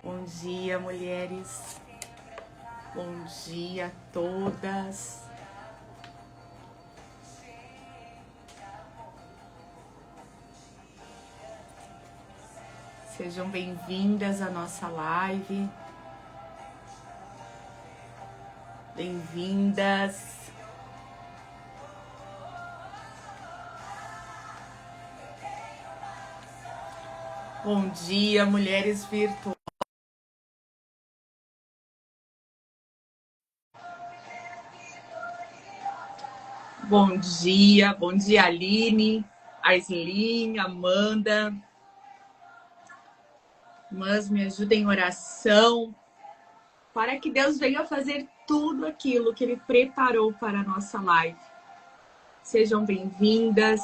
Bom dia, mulheres. Bom dia a todas. Sejam bem-vindas à nossa live. Bem-vindas. Bom dia, mulheres virtuais. Bom dia, Aline, Aislin, Amanda. Irmãs, me ajudem em oração para que Deus venha fazer tudo aquilo que Ele preparou para a nossa live. Sejam bem-vindas.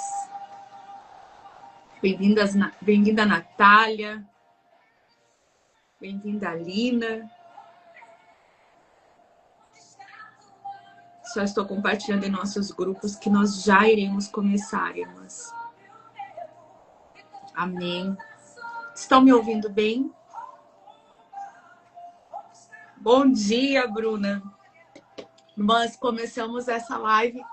Bem-vinda, Natália. Bem-vinda, Lina. Só estou compartilhando em nossos grupos que nós já iremos começar, irmãs. Amém. Estão me ouvindo bem? Bom dia, Bruna. Irmãs, começamos essa live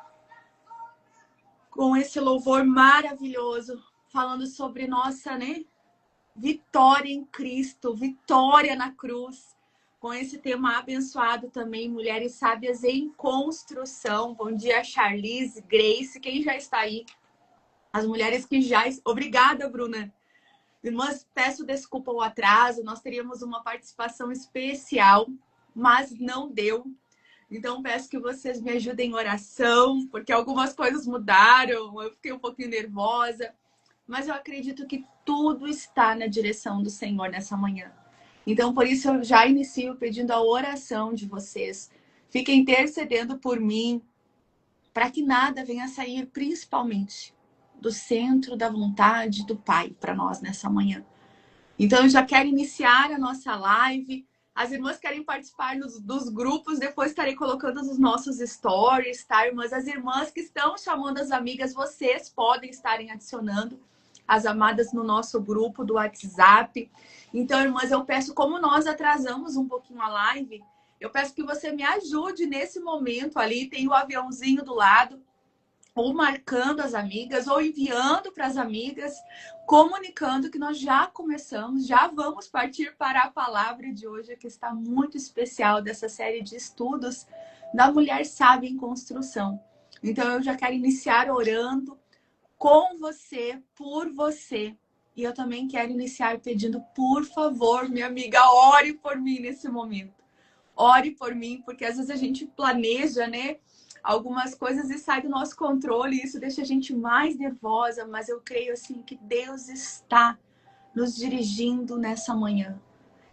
com esse louvor maravilhoso, falando sobre nossa, vitória em Cristo, vitória na cruz. Com esse tema abençoado também, Mulheres Sábias em Construção. Bom dia, Charlize, Grace, quem já está aí? As mulheres que já... Obrigada, Bruna. Irmãs, peço desculpa o atraso, nós teríamos uma participação especial, mas não deu. Então, peço que vocês me ajudem em oração, porque algumas coisas mudaram, eu fiquei um pouquinho nervosa, mas eu acredito que tudo está na direção do Senhor nessa manhã. Então, por isso, eu já inicio pedindo a oração de vocês. Fiquem intercedendo por mim, para que nada venha a sair, principalmente, do centro da vontade do Pai para nós nessa manhã. Então, eu já quero iniciar a nossa live. As irmãs querem participar dos grupos, depois estarei colocando os nossos stories, tá, irmãs? As irmãs que estão chamando as amigas, vocês podem estarem adicionando as amadas no nosso grupo do WhatsApp. Então, irmãs, eu peço, como nós atrasamos um pouquinho a live, eu peço que você me ajude nesse momento ali, tem o aviãozinho do lado, ou marcando as amigas, ou enviando para as amigas, comunicando que nós já começamos, já vamos partir para a palavra de hoje, que está muito especial, dessa série de estudos da Mulher Sábia em Construção. Então, eu já quero iniciar orando com você, por você. E eu também quero iniciar pedindo, por favor, minha amiga, ore por mim nesse momento. Ore por mim, porque às vezes a gente planeja, algumas coisas e sai do nosso controle, e isso deixa a gente mais nervosa, mas eu creio assim que Deus está nos dirigindo nessa manhã.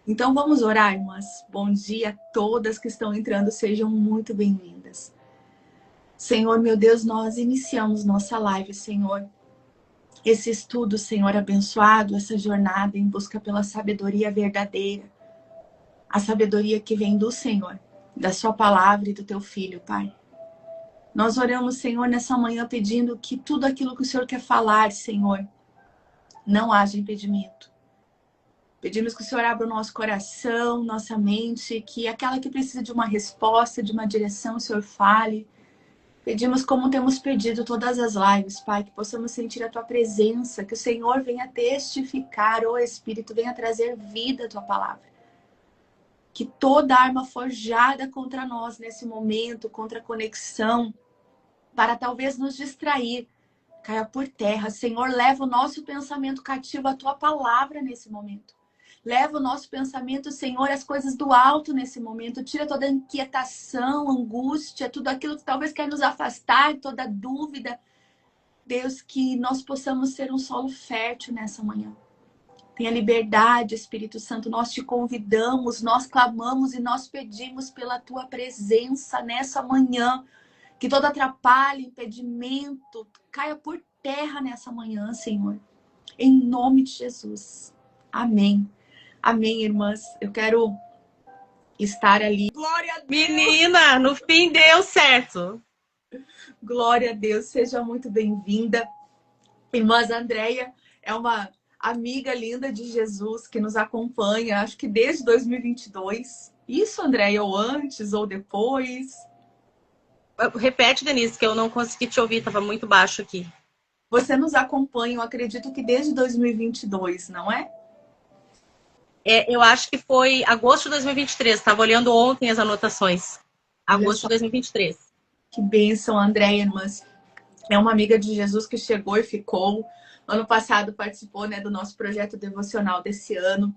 Então vamos orar, irmãs. Bom dia a todas que estão entrando, sejam muito bem-vindas. Senhor, meu Deus, nós iniciamos nossa live, Senhor. Esse estudo, Senhor, abençoado, essa jornada em busca pela sabedoria verdadeira. A sabedoria que vem do Senhor, da sua palavra e do teu Filho, Pai. Nós oramos, Senhor, nessa manhã pedindo que tudo aquilo que o Senhor quer falar, Senhor, não haja impedimento. Pedimos que o Senhor abra o nosso coração, nossa mente, que aquela que precisa de uma resposta, de uma direção, o Senhor fale. Pedimos, como temos pedido todas as lives, Pai, que possamos sentir a Tua presença, que o Senhor venha testificar, o Espírito venha trazer vida à Tua palavra. Que toda arma forjada contra nós nesse momento, contra a conexão, para talvez nos distrair, caia por terra. Senhor, leva o nosso pensamento cativo à Tua palavra nesse momento. Leva o nosso pensamento, Senhor, às coisas do alto nesse momento. Tira toda inquietação, angústia, tudo aquilo que talvez quer nos afastar, toda dúvida. Deus, que nós possamos ser um solo fértil nessa manhã. Tenha liberdade, Espírito Santo. Nós te convidamos, nós clamamos e nós pedimos pela Tua presença nessa manhã. Que todo atrapalho, impedimento, caia por terra nessa manhã, Senhor. Em nome de Jesus. Amém. Amém, irmãs. Eu quero estar ali. Glória a Deus! Menina, no fim deu certo. Glória a Deus. Seja muito bem-vinda. Irmãs, a Andréia é uma amiga linda de Jesus que nos acompanha, acho que desde 2022. Isso, Andréia, ou antes ou depois? Repete, Denise, que eu não consegui te ouvir, estava muito baixo aqui. Você nos acompanha, eu acredito que desde 2022, não é? Eu acho que foi agosto de 2023, estava olhando ontem as anotações. Agosto de 2023. Que bênção, Andréia, irmãs. É uma amiga de Jesus que chegou e ficou. Ano passado participou, né, do nosso projeto devocional desse ano.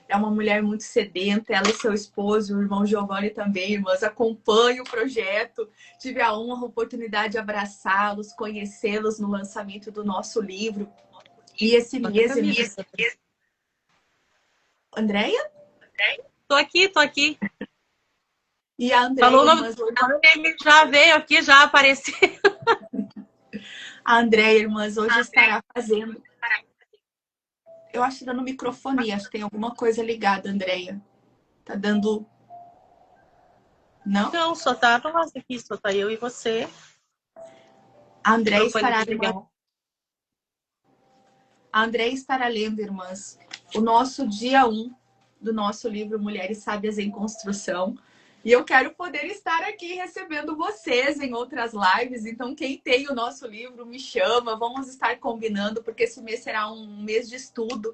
É uma mulher muito sedenta, ela e seu esposo, o irmão Giovanni também, irmãs, acompanham o projeto. Tive a honra, a oportunidade de abraçá-los, conhecê-los no lançamento do nosso livro. E esse mês... Andréia? Tô aqui. E a Andréia... Falou o nome, já veio aqui, já apareceu. A Andréia, irmãs, hoje estará fazendo... Eu acho que tá no microfone, acho que tem alguma coisa ligada, Andréia. Tá dando... Não? Não, só tá nós aqui, só tá eu e você. A Andréia estará lendo, irmãs, o nosso dia 1 do nosso livro Mulheres Sábias em Construção. E eu quero poder estar aqui recebendo vocês em outras lives. Então, quem tem o nosso livro, me chama. Vamos estar combinando, porque esse mês será um mês de estudo.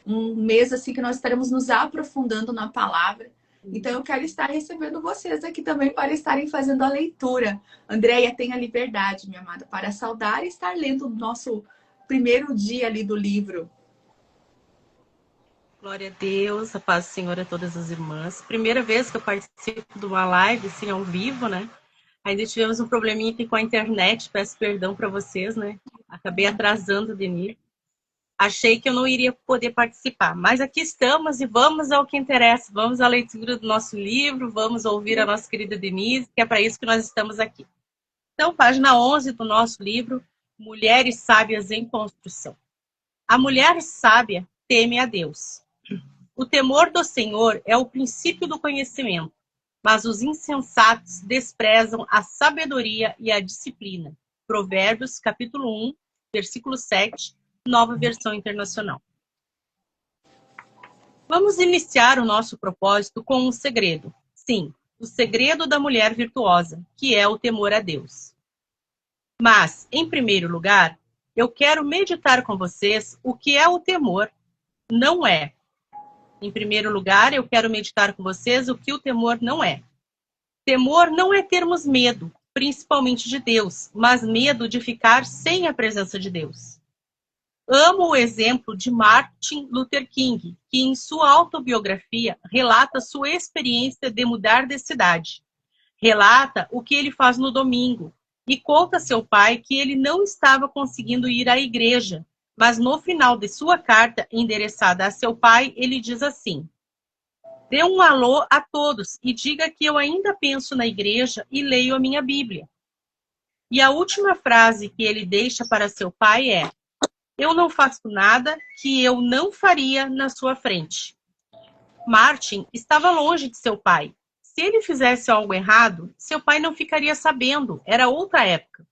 Um mês assim que nós estaremos nos aprofundando na palavra. Então, eu quero estar recebendo vocês aqui também para estarem fazendo a leitura. Andréia, tenha liberdade, minha amada, para saudar e estar lendo o nosso primeiro dia ali do livro. Glória a Deus, a paz do Senhor a todas as irmãs. Primeira vez que eu participo de uma live, assim, ao vivo, né? Ainda tivemos um probleminha aqui com a internet, peço perdão para vocês, né? Acabei atrasando o Denise. Achei que eu não iria poder participar, mas aqui estamos e vamos ao que interessa. Vamos à leitura do nosso livro, vamos ouvir a nossa querida Denise, que é para isso que nós estamos aqui. Então, página 11 do nosso livro, Mulheres Sábias em Construção. A mulher sábia teme a Deus. O temor do Senhor é o princípio do conhecimento, mas os insensatos desprezam a sabedoria e a disciplina. Provérbios, capítulo 1, versículo 7, Nova Versão Internacional. Vamos iniciar o nosso propósito com um segredo. Sim, o segredo da mulher virtuosa, que é o temor a Deus. Mas, em primeiro lugar, eu quero meditar com vocês o que é o temor. Não é. Em primeiro lugar, eu quero meditar com vocês o que o temor não é. Temor não é termos medo, principalmente de Deus, mas medo de ficar sem a presença de Deus. Amo o exemplo de Martin Luther King, que em sua autobiografia relata sua experiência de mudar de cidade. Relata o que ele faz no domingo e conta a seu pai que ele não estava conseguindo ir à igreja, mas no final de sua carta endereçada a seu pai, ele diz assim: dê um alô a todos e diga que eu ainda penso na igreja e leio a minha Bíblia. E a última frase que ele deixa para seu pai é: eu não faço nada que eu não faria na sua frente. Martin estava longe de seu pai. Se ele fizesse algo errado, seu pai não ficaria sabendo. Era outra época.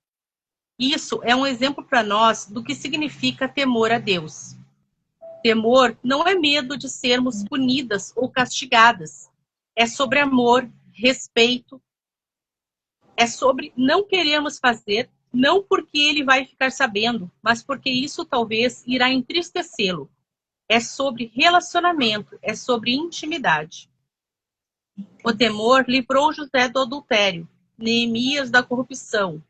Isso é um exemplo para nós do que significa temor a Deus. Temor não é medo de sermos punidas ou castigadas. É sobre amor, respeito. É sobre não querermos fazer, não porque ele vai ficar sabendo, mas porque isso talvez irá entristecê-lo. É sobre relacionamento, é sobre intimidade. O temor livrou José do adultério, Neemias da corrupção.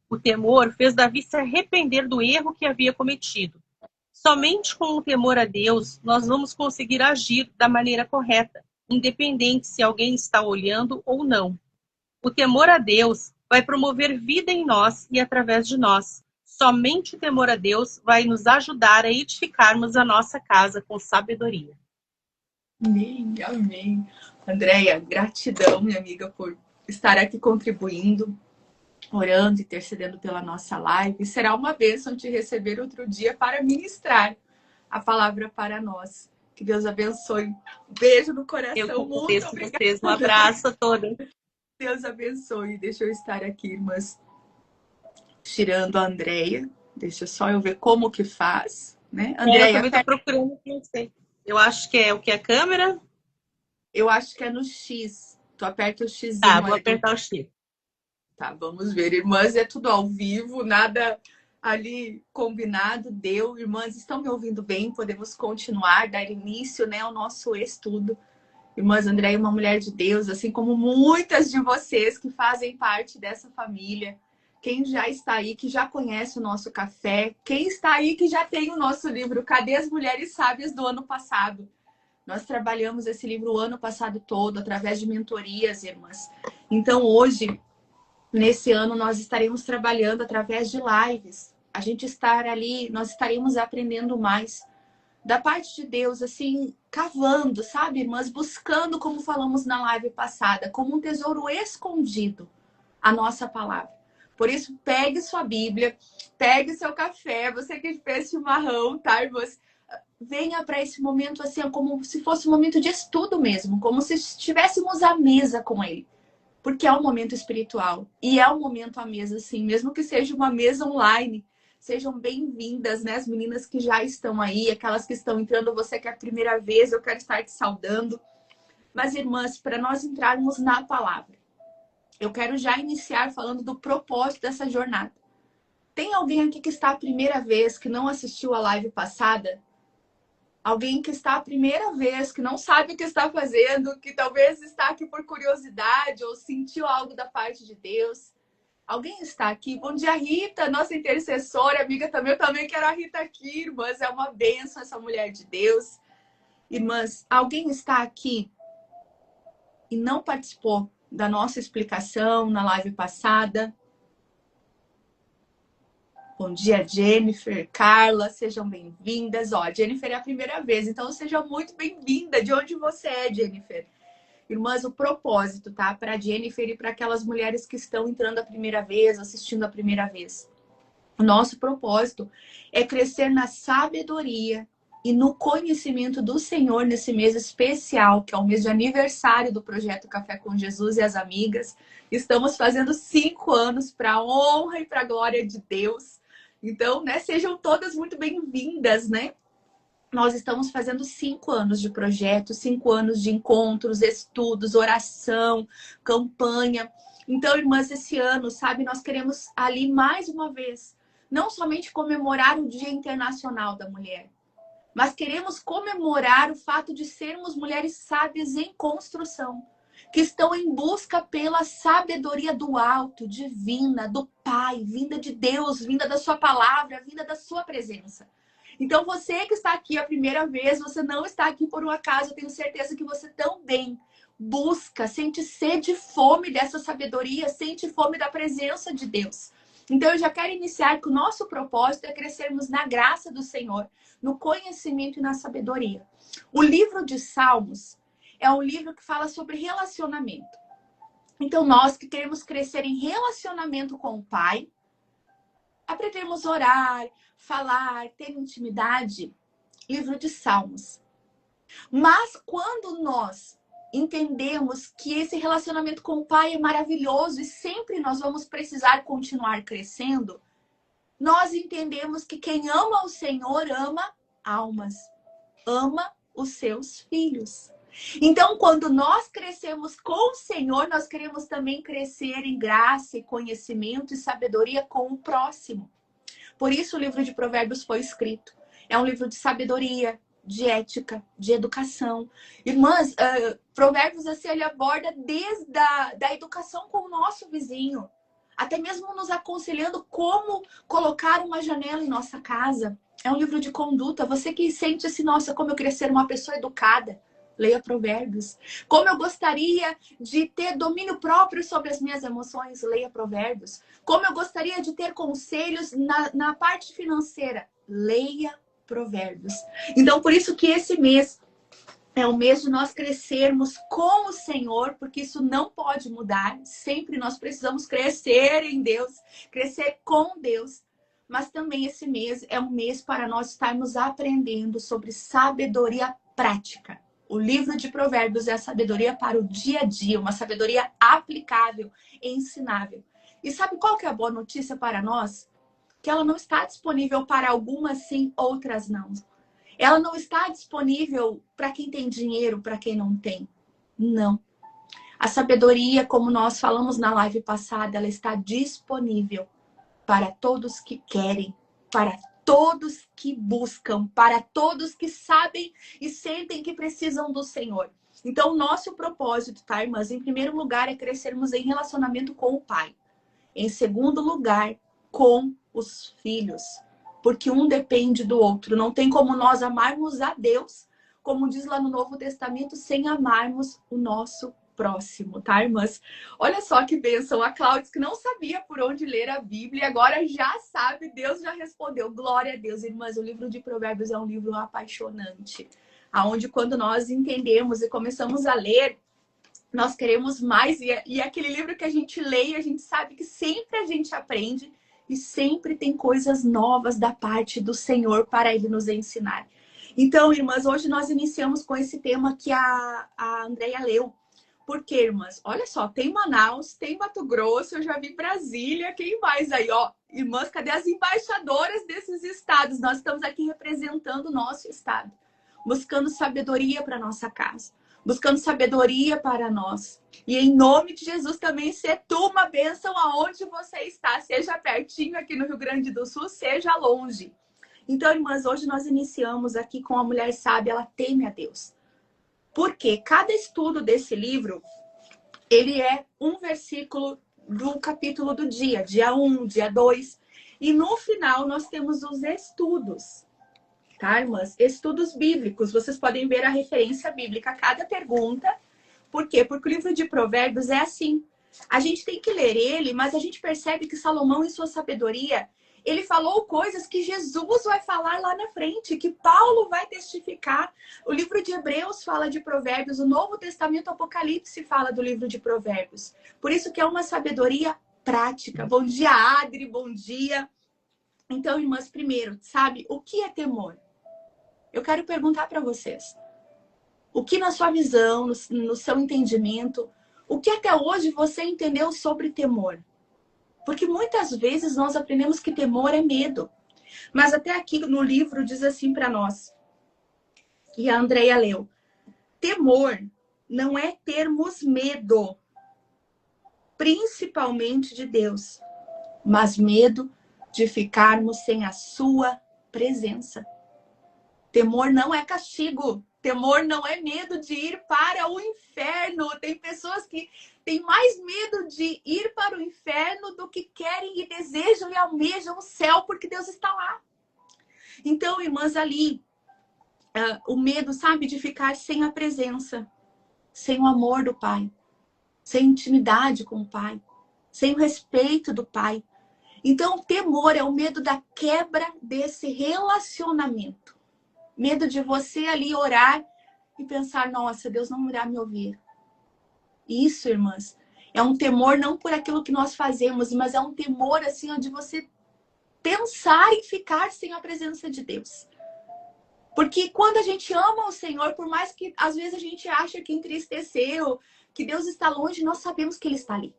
O temor fez Davi se arrepender do erro que havia cometido. Somente com o temor a Deus nós vamos conseguir agir da maneira correta, independente se alguém está olhando ou não. O temor a Deus vai promover vida em nós e através de nós. Somente o temor a Deus vai nos ajudar a edificarmos a nossa casa com sabedoria. Amém, amém. Andréia, gratidão, minha amiga, por estar aqui contribuindo, orando, intercedendo pela nossa live. Será uma bênção te receber outro dia para ministrar a palavra para nós. Que Deus abençoe. Um beijo no coração. Eu muito obrigada. Vocês. Um abraço a todos. Deus abençoe. Deixa eu estar aqui, irmãs, tirando a Andréia. Deixa só eu ver como que faz. né? Eu Andréia, também estou procurando, não sei. Eu acho que é o que? A câmera? eu acho que é no X. Tu aperta o Tá, xizinho vou aí. apertar o X. Tá, vamos ver. Irmãs, é tudo ao vivo, nada ali combinado. Deu. Irmãs, estão me ouvindo bem? Podemos continuar, dar início, né, ao nosso estudo. Irmãs, Andréia é uma mulher de Deus, assim como muitas de vocês que fazem parte dessa família. Quem já está aí, que já conhece o nosso café. Quem está aí que já tem o nosso livro Cadê as Mulheres Sábias do ano passado? Nós trabalhamos esse livro o ano passado todo, através de mentorias, irmãs. Então, hoje, nesse ano, nós estaremos trabalhando através de lives. A gente estar ali, nós estaremos aprendendo mais da parte de Deus, assim, cavando, sabe, irmãs? Buscando, como falamos na live passada, como um tesouro escondido, a nossa palavra. Por isso, pegue sua Bíblia, pegue seu café, você que fez chimarrão, tá, irmãs? Venha para esse momento, assim, como se fosse um momento de estudo mesmo, como se estivéssemos à mesa com ele. Porque é um momento espiritual. E é um momento à mesa, sim. Mesmo que seja uma mesa online. Sejam bem-vindas, né? As meninas que já estão aí, aquelas que estão entrando, você que é a primeira vez, eu quero estar te saudando. Mas, irmãs, para nós entrarmos na palavra, eu quero já iniciar falando do propósito dessa jornada. Tem alguém aqui que está a primeira vez, que não assistiu a live passada? Alguém que está a primeira vez, que não sabe o que está fazendo, que talvez está aqui por curiosidade ou sentiu algo da parte de Deus. Alguém está aqui? Bom dia, Rita, nossa intercessora, amiga também. Eu também quero a Rita aqui, irmãs. É uma bênção essa mulher de Deus. Irmãs, alguém está aqui e não participou da nossa explicação na live passada? Bom dia, Jennifer, Carla, sejam bem-vindas. Ó, Jennifer é a primeira vez, então seja muito bem-vinda. De onde você é, Jennifer? Irmãs, o propósito, tá? Para Jennifer e para aquelas mulheres que estão entrando a primeira vez, assistindo a primeira vez. O nosso propósito é crescer na sabedoria e no conhecimento do Senhor nesse mês especial, que é o mês de aniversário do Projeto Café com Jesus e as Amigas. Estamos fazendo 5 anos para a honra e para a glória de Deus. Então, né, sejam todas muito bem-vindas, né? Nós estamos fazendo 5 anos de projeto, 5 anos de encontros, estudos, oração, campanha. Então, irmãs, esse ano, sabe, nós queremos ali mais uma vez, não somente comemorar o Dia Internacional da Mulher, mas queremos comemorar o fato de sermos mulheres sábias em construção, que estão em busca pela sabedoria do alto, divina, do Pai, vinda de Deus, vinda da sua palavra, vinda da sua presença. Então, você que está aqui a primeira vez, você não está aqui por um acaso, eu tenho certeza que você também busca, sente sede e fome dessa sabedoria, sente fome da presença de Deus. Então, eu já quero iniciar que o nosso propósito é crescermos na graça do Senhor, no conhecimento e na sabedoria. O livro de Salmos é um livro que fala sobre relacionamento. Então, nós que queremos crescer em relacionamento com o Pai, aprendemos a orar, falar, ter intimidade, livro de Salmos. Mas quando nós entendemos que esse relacionamento com o Pai é maravilhoso e sempre nós vamos precisar continuar crescendo, nós entendemos que quem ama o Senhor ama almas, ama os seus filhos. Então, quando nós crescemos com o Senhor, nós queremos também crescer em graça e conhecimento e sabedoria com o próximo. Por isso o livro de Provérbios foi escrito. É um livro de sabedoria, de ética, de educação. Irmãs, Provérbios assim, ele aborda desde da educação com o nosso vizinho, até mesmo nos aconselhando como colocar uma janela em nossa casa. É um livro de conduta. Você que sente assim, nossa, como eu queria ser uma pessoa educada, leia Provérbios. Como eu gostaria de ter domínio próprio sobre as minhas emoções, leia Provérbios. Como eu gostaria de ter conselhos na parte financeira, leia Provérbios. Então, por isso que esse mês é o mês de nós crescermos com o Senhor, porque isso não pode mudar. Sempre nós precisamos crescer em Deus, crescer com Deus. Mas também esse mês é um mês para nós estarmos aprendendo sobre sabedoria prática. O livro de Provérbios é a sabedoria para o dia a dia, uma sabedoria aplicável e ensinável. E sabe qual que é a boa notícia para nós? que ela não está disponível para algumas sim, outras não. Ela não está disponível para quem tem dinheiro, para quem não tem. Não. A sabedoria, como nós falamos na live passada, ela está disponível para todos que querem, para todos que buscam, para todos que sabem e sentem que precisam do Senhor. Então, o nosso propósito, tá, irmãs? Em primeiro lugar, é crescermos em relacionamento com o Pai. Em segundo lugar, com os filhos. Porque um depende do outro. Não tem como nós amarmos a Deus, como diz lá no Novo Testamento, sem amarmos o nosso próximo, tá, irmãs? Olha só que bênção. A Cláudia, que não sabia por onde ler a Bíblia, agora já sabe, Deus já respondeu. Glória a Deus, irmãs. O livro de Provérbios é um livro apaixonante. Aonde quando nós entendemos e começamos a ler, nós queremos mais. E é aquele livro que a gente lê e a gente sabe que sempre a gente aprende e sempre tem coisas novas da parte do Senhor para Ele nos ensinar. Então, irmãs, hoje nós iniciamos com esse tema que a Andréia leu. Por quê, irmãs? Olha só, tem Manaus, tem Mato Grosso, eu já vi Brasília, quem mais aí, ó? Irmãs, cadê as embaixadoras desses estados? Nós estamos aqui representando o nosso estado, buscando sabedoria para nossa casa, buscando sabedoria para nós. E em nome de Jesus também, ser tu uma bênção aonde você está, seja pertinho aqui no Rio Grande do Sul, seja longe. Então, irmãs, hoje nós iniciamos aqui com a mulher sábia, ela teme a Deus. Porque cada estudo desse livro, ele é um versículo do capítulo do dia 1, dia 2. E no final nós temos os estudos, tá, irmãs? Estudos bíblicos. Vocês podem ver a referência bíblica a cada pergunta. Por quê? Porque o livro de Provérbios é assim. A gente tem que ler ele, mas a gente percebe que Salomão, em sua sabedoria, ele falou coisas que Jesus vai falar lá na frente, que Paulo vai testificar. O livro de Hebreus fala de Provérbios, o Novo Testamento, Apocalipse, fala do livro de Provérbios. Por isso que é uma sabedoria prática. Bom dia, Adri, bom dia. Então, irmãs, primeiro, sabe, o que é temor? Eu quero perguntar para vocês. O que na sua visão, no seu entendimento, o que até hoje você entendeu sobre temor? Porque muitas vezes nós aprendemos que temor é medo. Mas até aqui no livro diz assim para nós, e a Andréia leu, temor não é termos medo, principalmente de Deus, mas medo de ficarmos sem a sua presença. Temor não é castigo. Temor não é medo de ir para o inferno. Tem pessoas que têm mais medo de ir para o inferno do que querem e desejam e almejam o céu, porque Deus está lá. Então, irmãs, ali, o medo, sabe, de ficar sem a presença, sem o amor do Pai, sem intimidade com o Pai, sem o respeito do Pai. Então, o temor é o medo da quebra desse relacionamento. Medo de você ali orar e pensar, nossa, Deus não irá me ouvir. Isso, irmãs, é um temor não por aquilo que nós fazemos, mas é um temor assim, de você pensar em ficar sem a presença de Deus. Porque quando a gente ama o Senhor, por mais que às vezes a gente acha que entristeceu, que Deus está longe, nós sabemos que Ele está ali.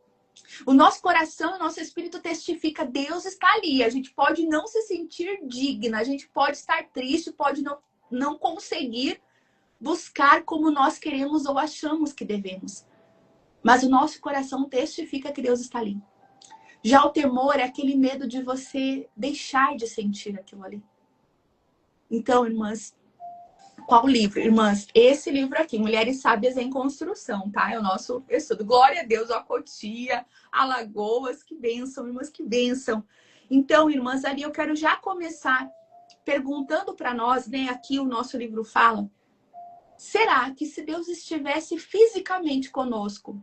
O nosso coração, o nosso espírito testifica, Deus está ali. A gente pode não se sentir digna, a gente pode estar triste, pode não conseguir buscar como nós queremos ou achamos que devemos. Mas o nosso coração testifica que Deus está ali. Já o temor é aquele medo de você deixar de sentir aquilo ali. Então, irmãs, qual livro? Irmãs, esse livro aqui, Mulheres Sábias em Construção, tá? É o nosso estudo. Glória a Deus, a Cotia, Alagoas, que bênção, irmãs, que bênção. Então, irmãs, ali eu quero já começar perguntando para nós, né? Aqui o nosso livro fala, será que se Deus estivesse fisicamente conosco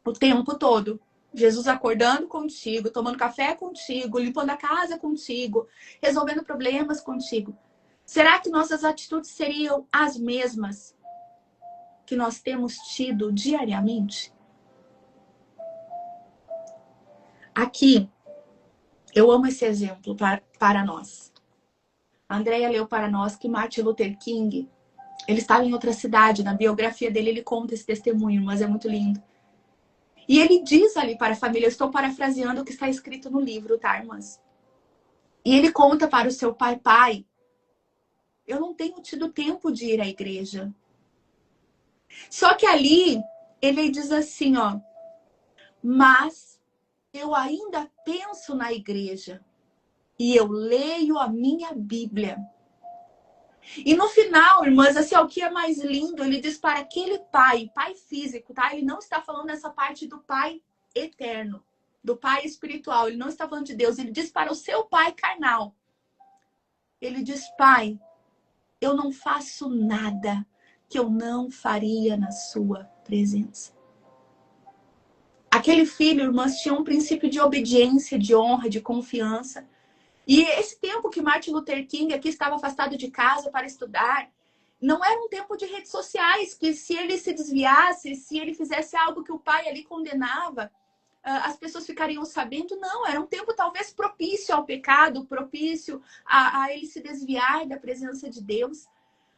o tempo todo, Jesus acordando contigo, tomando café contigo, limpando a casa contigo, resolvendo problemas contigo, será que nossas atitudes seriam as mesmas que nós temos tido diariamente? Aqui, eu amo esse exemplo para nós. A Andréia leu para nós que Martin Luther King, ele estava em outra cidade, na biografia dele ele conta esse testemunho, mas é muito lindo. E ele diz ali para a família, eu estou parafraseando o que está escrito no livro, tá, irmãs? E ele conta para o seu pai: pai, eu não tenho tido tempo de ir à igreja. Só que ali ele diz assim, ó, mas eu ainda penso na igreja e eu leio a minha Bíblia. E no final, irmãs, assim, ó, o que é mais lindo, ele diz para aquele pai, pai físico, tá? Ele não está falando dessa parte do pai eterno, do pai espiritual. Ele não está falando de Deus. Ele diz para o seu pai carnal. Ele diz: pai, eu não faço nada que eu não faria na sua presença. Aquele filho, irmãs, tinha um princípio de obediência, de honra, de confiança. E esse tempo que Martin Luther King aqui estava afastado de casa para estudar, não era um tempo de redes sociais, que se ele se desviasse, se ele fizesse algo que o pai ali condenava, as pessoas ficariam sabendo. Não, era um tempo talvez propício ao pecado, propício a ele se desviar da presença de Deus.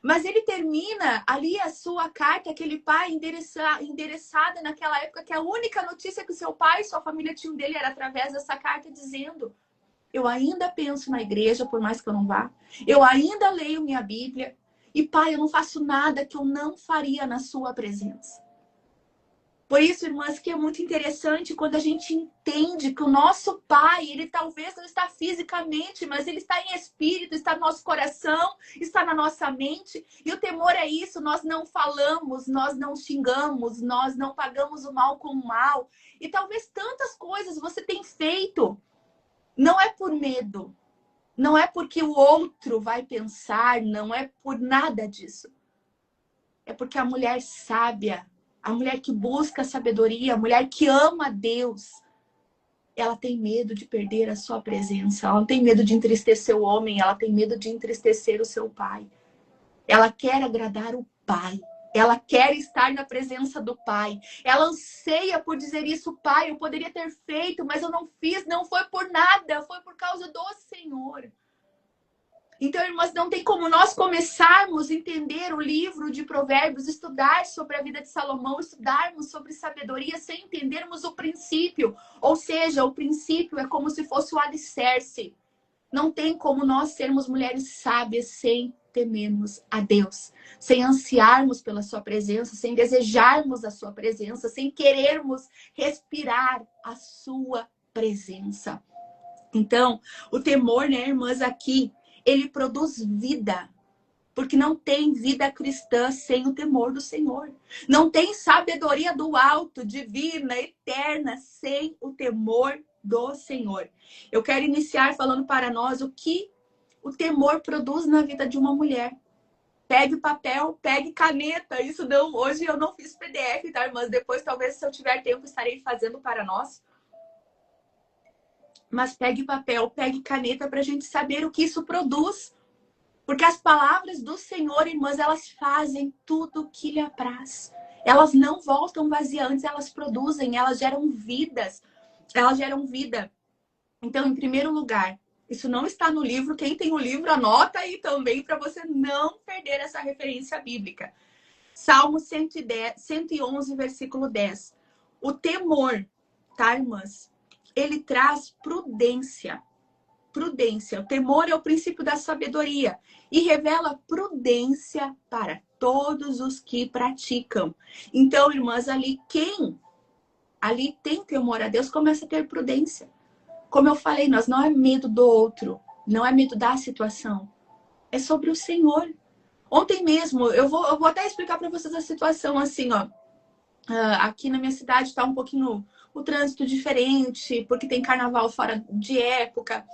Mas ele termina ali a sua carta, aquele pai endereçada naquela época, que a única notícia que o seu pai e sua família tinham dele era através dessa carta, dizendo: eu ainda penso na igreja, por mais que eu não vá. Eu ainda leio minha Bíblia. E pai, eu não faço nada que eu não faria na sua presença. Por isso, irmãs, que é muito interessante quando a gente entende que o nosso pai, ele talvez não está fisicamente, mas ele está em espírito, está no nosso coração, está na nossa mente. E o temor é isso: nós não falamos, nós não xingamos, nós não pagamos o mal com o mal. E talvez tantas coisas você tem feito. Não é por medo, não é porque o outro vai pensar, não é por nada disso. É porque a mulher sábia, a mulher que busca sabedoria, a mulher que ama a Deus, ela tem medo de perder a sua presença. Ela não tem medo de entristecer o homem, ela tem medo de entristecer o seu pai. Ela quer agradar o pai. Ela quer estar na presença do pai. Ela anseia por dizer isso: pai, eu poderia ter feito, mas eu não fiz. Não foi por nada, foi por causa do Senhor. Então, irmãs, não tem como nós começarmos a entender o livro de Provérbios, estudar sobre a vida de Salomão, estudarmos sobre sabedoria sem entendermos o princípio. Ou seja, o princípio é como se fosse o alicerce. Não tem como nós sermos mulheres sábias sem temermos a Deus, sem ansiarmos pela sua presença, sem desejarmos a sua presença, sem querermos respirar a sua presença. Então, o temor, né, irmãs, aqui, ele produz vida, porque não tem vida cristã sem o temor do Senhor. Não tem sabedoria do alto, divina, eterna, sem o temor do Senhor. Eu quero iniciar falando para nós o que o temor produz na vida de uma mulher. Pegue papel, pegue caneta. Isso não, hoje eu não fiz PDF, tá, irmãs? Depois, talvez, se eu tiver tempo, estarei fazendo para nós. Mas pegue papel, pegue caneta para a gente saber o que isso produz. Porque as palavras do Senhor, irmãs, elas fazem tudo o que lhe apraz. Elas não voltam vaziantes, elas produzem, elas geram vidas. Elas geram vida. Então, em primeiro lugar, isso não está no livro. Quem tem o livro, anota aí também para você não perder essa referência bíblica. Salmo 110, 111, versículo 10. O temor, tá, irmãs? Ele traz prudência. Prudência. O temor é o princípio da sabedoria e revela prudência para todos os que praticam. Então, irmãs, ali quem ali tem temor a Deus começa a ter prudência. Como eu falei, nós não é medo do outro, não é medo da situação. É sobre o Senhor. Ontem mesmo, eu vou até explicar para vocês a situação assim, ó. Aqui na minha cidade está um pouquinho o trânsito diferente, porque tem carnaval fora de época.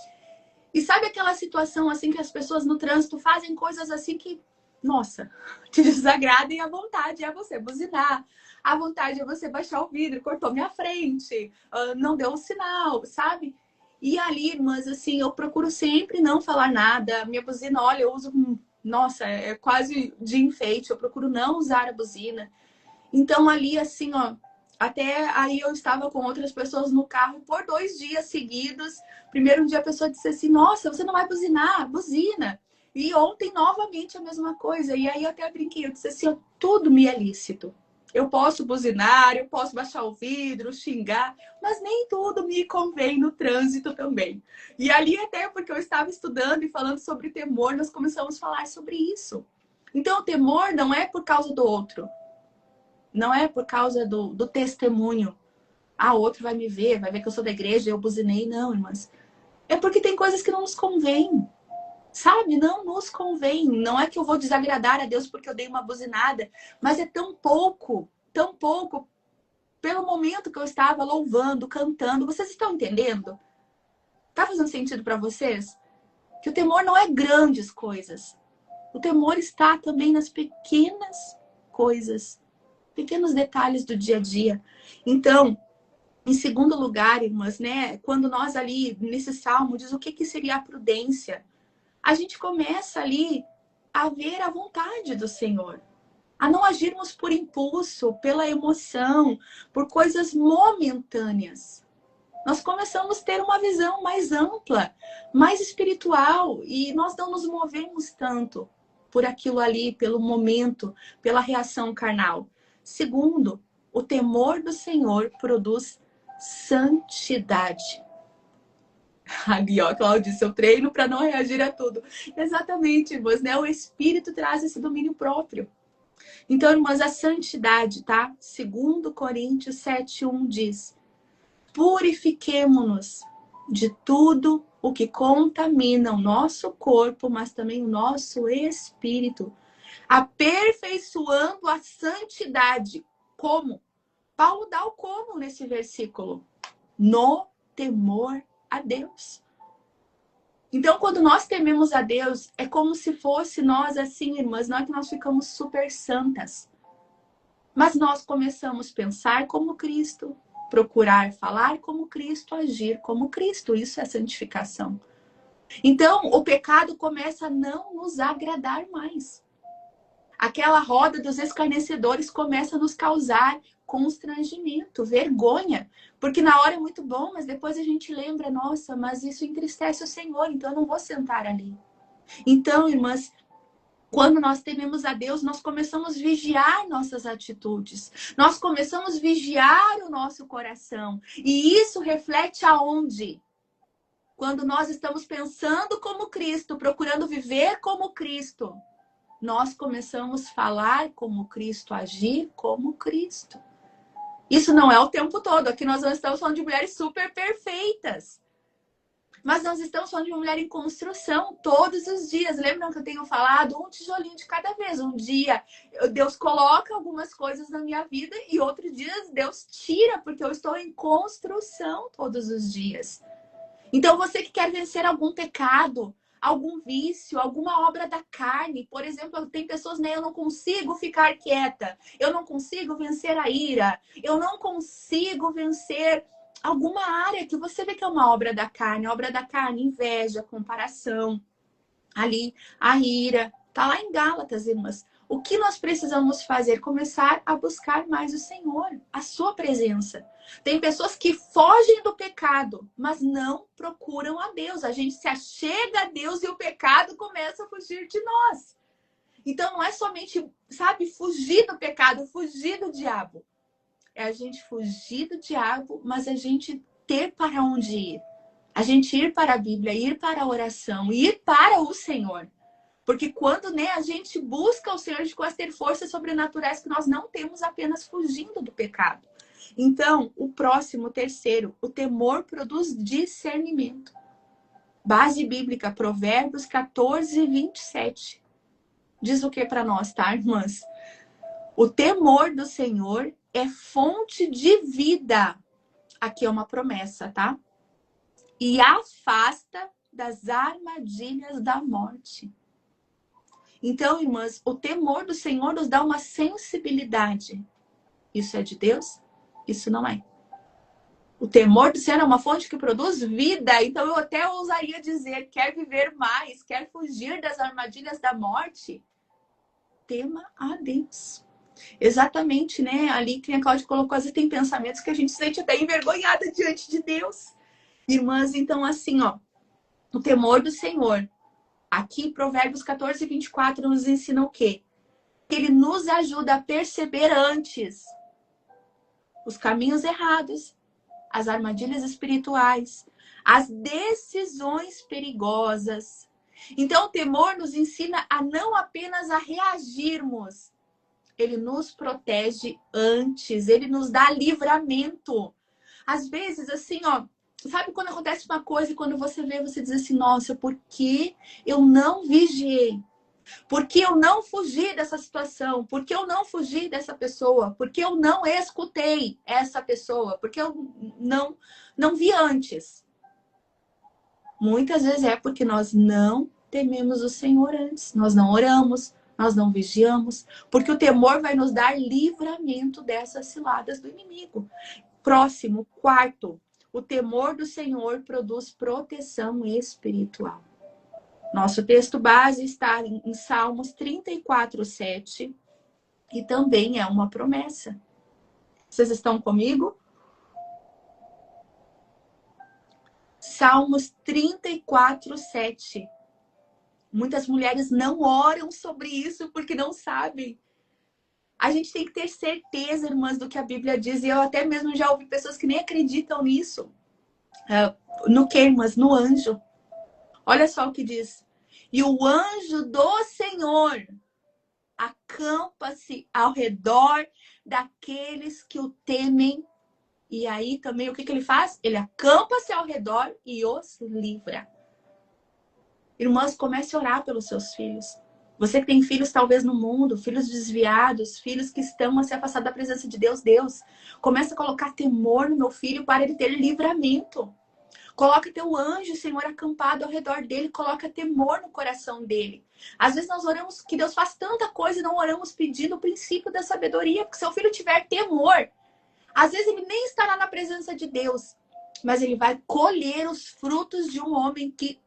E sabe aquela situação assim que as pessoas no trânsito fazem coisas assim que, nossa, te desagradem. À vontade é você buzinar, à vontade é você baixar o vidro, cortou minha frente, não deu um sinal, sabe? E ali, irmãs, assim, eu procuro sempre não falar nada. Minha buzina, olha, eu uso, nossa, é quase de enfeite, eu procuro não usar a buzina. Então ali, assim, ó, até aí eu estava com outras pessoas no carro por 2 dias seguidos. Primeiro dia a pessoa disse assim: nossa, você não vai buzinar? Buzina. E ontem novamente a mesma coisa. E aí eu até brinquei, eu disse assim: ó, tudo me é lícito. Eu posso buzinar, eu posso baixar o vidro, xingar, mas nem tudo me convém no trânsito também. E ali, até porque eu estava estudando e falando sobre temor, nós começamos a falar sobre isso. Então, o temor não é por causa do outro, não é por causa do testemunho. Ah, o outro vai me ver, vai ver que eu sou da igreja, eu buzinei. Não, irmãs. É porque tem coisas que não nos convêm. Sabe? Não nos convém. Não é que eu vou desagradar a Deus porque eu dei uma buzinada, mas é tão pouco, pelo momento que eu estava louvando, cantando. Vocês estão entendendo? Tá fazendo sentido para vocês? Que o temor não é grandes coisas. O temor está também nas pequenas coisas, pequenos detalhes do dia a dia. Então, em segundo lugar, irmãs, né? Quando nós ali nesse salmo diz o que seria a prudência, a gente começa ali a ver a vontade do Senhor. A não agirmos por impulso, pela emoção, por coisas momentâneas. Nós começamos a ter uma visão mais ampla, mais espiritual, e nós não nos movemos tanto por aquilo ali, pelo momento, pela reação carnal. Segundo, o temor do Senhor produz santidade. Ali, ó, Cláudia disse, eu treino para não reagir a tudo. Exatamente, irmãs, né? O Espírito traz esse domínio próprio. Então, irmãs, a santidade, tá? 2 Coríntios 7:1 diz: purifiquemo-nos de tudo o que contamina o nosso corpo, mas também o nosso espírito, aperfeiçoando a santidade. Como? Paulo dá o como nesse versículo. No temor a Deus. Então, quando nós tememos a Deus, é como se fosse nós assim, irmãs, não é que nós ficamos super santas, mas nós começamos a pensar como Cristo, procurar falar como Cristo, agir como Cristo. Isso é santificação. Então, o pecado começa a não nos agradar mais. Aquela roda dos escarnecedores começa a nos causar constrangimento, vergonha. Porque na hora é muito bom, mas depois a gente lembra, nossa, mas isso entristece o Senhor, então eu não vou sentar ali. Então, irmãs, quando nós tememos a Deus, nós começamos a vigiar nossas atitudes. Nós começamos a vigiar o nosso coração. E isso reflete aonde? Quando nós estamos pensando como Cristo, procurando viver como Cristo, nós começamos a falar como Cristo, agir como Cristo. Isso não é o tempo todo. Aqui nós não estamos falando de mulheres super perfeitas. Mas nós estamos falando de uma mulher em construção todos os dias. Lembram que eu tenho falado? Um tijolinho de cada vez. Um dia Deus coloca algumas coisas na minha vida e outros dias Deus tira, porque eu estou em construção todos os dias. Então você que quer vencer algum pecado, algum vício, alguma obra da carne. Por exemplo, tem pessoas, né? Eu não consigo ficar quieta. Eu não consigo vencer a ira. Eu não consigo vencer alguma área que você vê que é uma obra da carne. A obra da carne, inveja, comparação. Ali, a ira. Tá lá em Gálatas, irmãs. O que nós precisamos fazer? Começar a buscar mais o Senhor, a sua presença. Tem pessoas que fogem do pecado, mas não procuram a Deus. A gente se achega a Deus e o pecado começa a fugir de nós. Então não é somente, sabe, fugir do pecado, fugir do diabo. É a gente fugir do diabo, mas a gente ter para onde ir. A gente ir para a Bíblia, ir para a oração, ir para o Senhor. Porque quando, né, a gente busca o Senhor, a gente começa a ter forças sobrenaturais que nós não temos apenas fugindo do pecado. Então, o próximo, terceiro, o temor produz discernimento. Base bíblica, Provérbios 14:27. Diz o que para nós, tá, irmãs? O temor do Senhor é fonte de vida. Aqui é uma promessa, tá? E afasta das armadilhas da morte. Então, irmãs, o temor do Senhor nos dá uma sensibilidade. Isso é de Deus? Isso não é. O temor do Senhor é uma fonte que produz vida. Então, eu até ousaria dizer, quer viver mais, quer fugir das armadilhas da morte? Tema a Deus. Exatamente, né? Ali que a Cláudia colocou, às vezes tem pensamentos que a gente se sente até envergonhada diante de Deus. Irmãs, então assim, ó, o temor do Senhor. Aqui, Provérbios 14:24 nos ensina o quê? Ele nos ajuda a perceber antes os caminhos errados, as armadilhas espirituais, as decisões perigosas. Então, o temor nos ensina a não apenas a reagirmos, ele nos protege antes, ele nos dá livramento. Às vezes, assim, ó, sabe quando acontece uma coisa e quando você vê, você diz assim, nossa, por que eu não vigiei? Por que eu não fugi dessa situação? Por que eu não fugi dessa pessoa? Por que eu não escutei essa pessoa? Por que eu não vi antes? Muitas vezes é porque nós não tememos o Senhor antes. Nós não oramos, nós não vigiamos. Porque o temor vai nos dar livramento dessas ciladas do inimigo. Próximo, quarto. O temor do Senhor produz proteção espiritual. Nosso texto base está em Salmos 34:7 e também é uma promessa. Vocês estão comigo? Salmos 34:7. Muitas mulheres não oram sobre isso porque não sabem. A gente tem que ter certeza, irmãs, do que a Bíblia diz. E eu até mesmo já ouvi pessoas que nem acreditam nisso. No que, irmãs? No anjo. Olha só o que diz. E o anjo do Senhor acampa-se ao redor daqueles que o temem. E aí também o que ele faz? Ele acampa-se ao redor e os livra. Irmãs, comece a orar pelos seus filhos. Você que tem filhos talvez no mundo, filhos desviados, filhos que estão a se afastar da presença de Deus. Deus, comece a colocar temor no meu filho para ele ter livramento. Coloca teu anjo, Senhor, acampado ao redor dele. Coloca temor no coração dele. Às vezes nós oramos que Deus faz tanta coisa e não oramos pedindo o princípio da sabedoria. Porque se o filho tiver temor, às vezes ele nem estará na presença de Deus. Mas ele vai colher os frutos de um homem que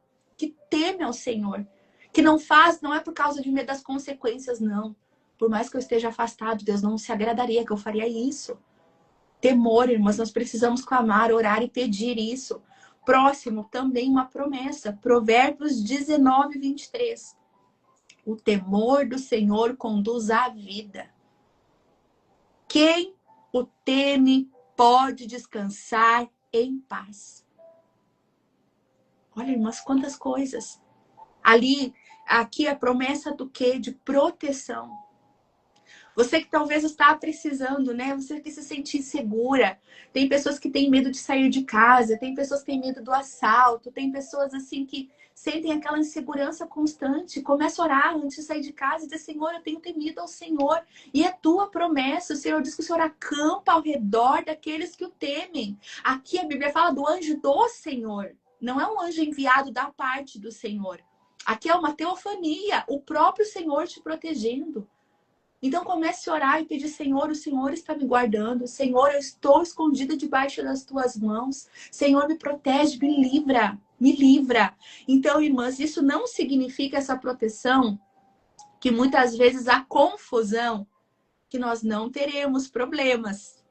teme ao Senhor. Que não faz, não é por causa de medo das consequências, não. Por mais que eu esteja afastado, Deus não se agradaria que eu faria isso. Temor, irmãs, nós precisamos clamar, orar e pedir isso. Próximo, também uma promessa. Provérbios 19:23. O temor do Senhor conduz à vida. Quem o teme pode descansar em paz. Olha, irmãs, quantas coisas. Aqui a promessa do quê? De proteção. Você que talvez está precisando, né? Você que se sente insegura. Tem pessoas que têm medo de sair de casa. Tem pessoas que têm medo do assalto. Tem pessoas assim que sentem aquela insegurança constante. Começa a orar antes de sair de casa e dizer, Senhor, eu tenho temido ao Senhor. E é tua promessa. O Senhor diz que o Senhor acampa ao redor daqueles que o temem. Aqui a Bíblia fala do anjo do Senhor. Não é um anjo enviado da parte do Senhor. Aqui é uma teofania. O próprio Senhor te protegendo. Então comece a orar e pedir, Senhor, o Senhor está me guardando. Senhor, eu estou escondida debaixo das tuas mãos. Senhor, me protege, me livra, me livra. Então, irmãs, isso não significa essa proteção, que muitas vezes há confusão, que nós não teremos problemas.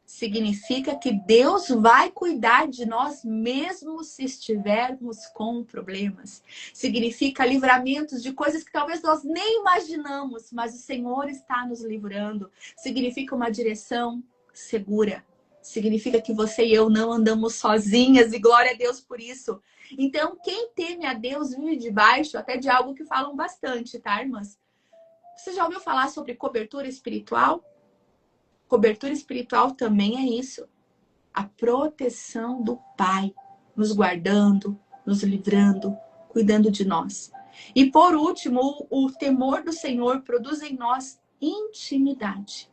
Significa que Deus vai cuidar de nós mesmo se estivermos com problemas. Significa livramentos de coisas que talvez nós nem imaginamos, mas o Senhor está nos livrando. Significa uma direção segura. Significa que você e eu não andamos sozinhas e glória a Deus por isso. Então, quem teme a Deus vive debaixo até de algo que falam bastante, tá, irmãs? Você já ouviu falar sobre cobertura espiritual? Cobertura espiritual também é isso. A proteção do Pai, nos guardando, nos livrando, cuidando de nós. E por último, o temor do Senhor produz em nós intimidade.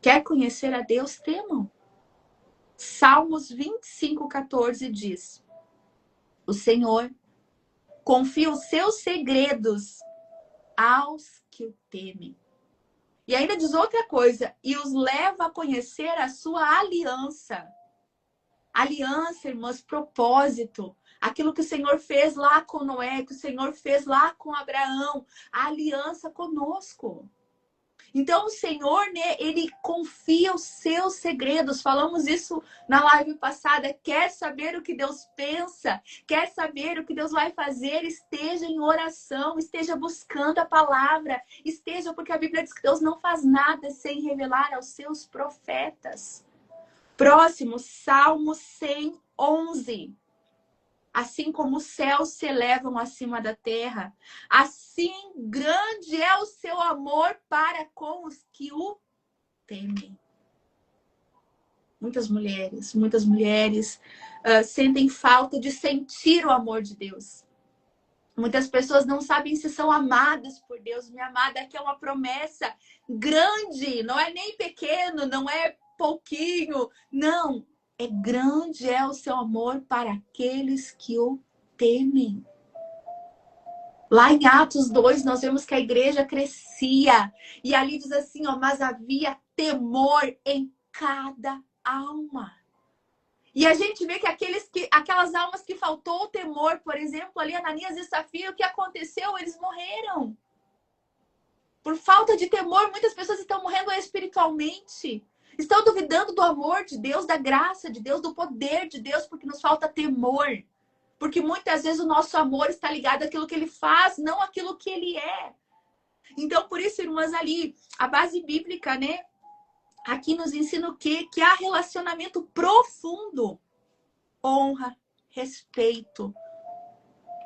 Quer conhecer a Deus? Temam. Salmos 25:14 diz: o Senhor confia os seus segredos aos que o temem. E ainda diz outra coisa, e os leva a conhecer a sua aliança. Aliança, irmãs, propósito. Aquilo que o Senhor fez lá com Noé, que o Senhor fez lá com Abraão. A aliança conosco. Então o Senhor, né, ele confia os seus segredos. Falamos isso na live passada. Quer saber o que Deus pensa? Quer saber o que Deus vai fazer? Esteja em oração, esteja buscando a palavra, esteja, porque a Bíblia diz que Deus não faz nada sem revelar aos seus profetas. Próximo, Salmo 111. Assim como os céus se elevam acima da terra, assim grande é o seu amor para com os que o temem. Muitas mulheres sentem falta de sentir o amor de Deus. Muitas pessoas não sabem se são amadas por Deus. Minha amada, aqui é uma promessa grande, não é nem pequeno, não é pouquinho, não. É grande é o seu amor para aqueles que o temem. Lá em Atos 2, nós vemos que a igreja crescia. E ali diz assim, ó, mas havia temor em cada alma. E a gente vê que aquelas almas que faltou o temor, por exemplo, ali Ananias e Safira, o que aconteceu? Eles morreram. Por falta de temor, muitas pessoas estão morrendo espiritualmente. Estão duvidando do amor de Deus, da graça de Deus, do poder de Deus, porque nos falta temor. Porque muitas vezes o nosso amor está ligado àquilo que ele faz, não àquilo que ele é. Então, por isso, irmãs, ali, a base bíblica, né? Aqui nos ensina o quê? Que há relacionamento profundo. Honra, respeito.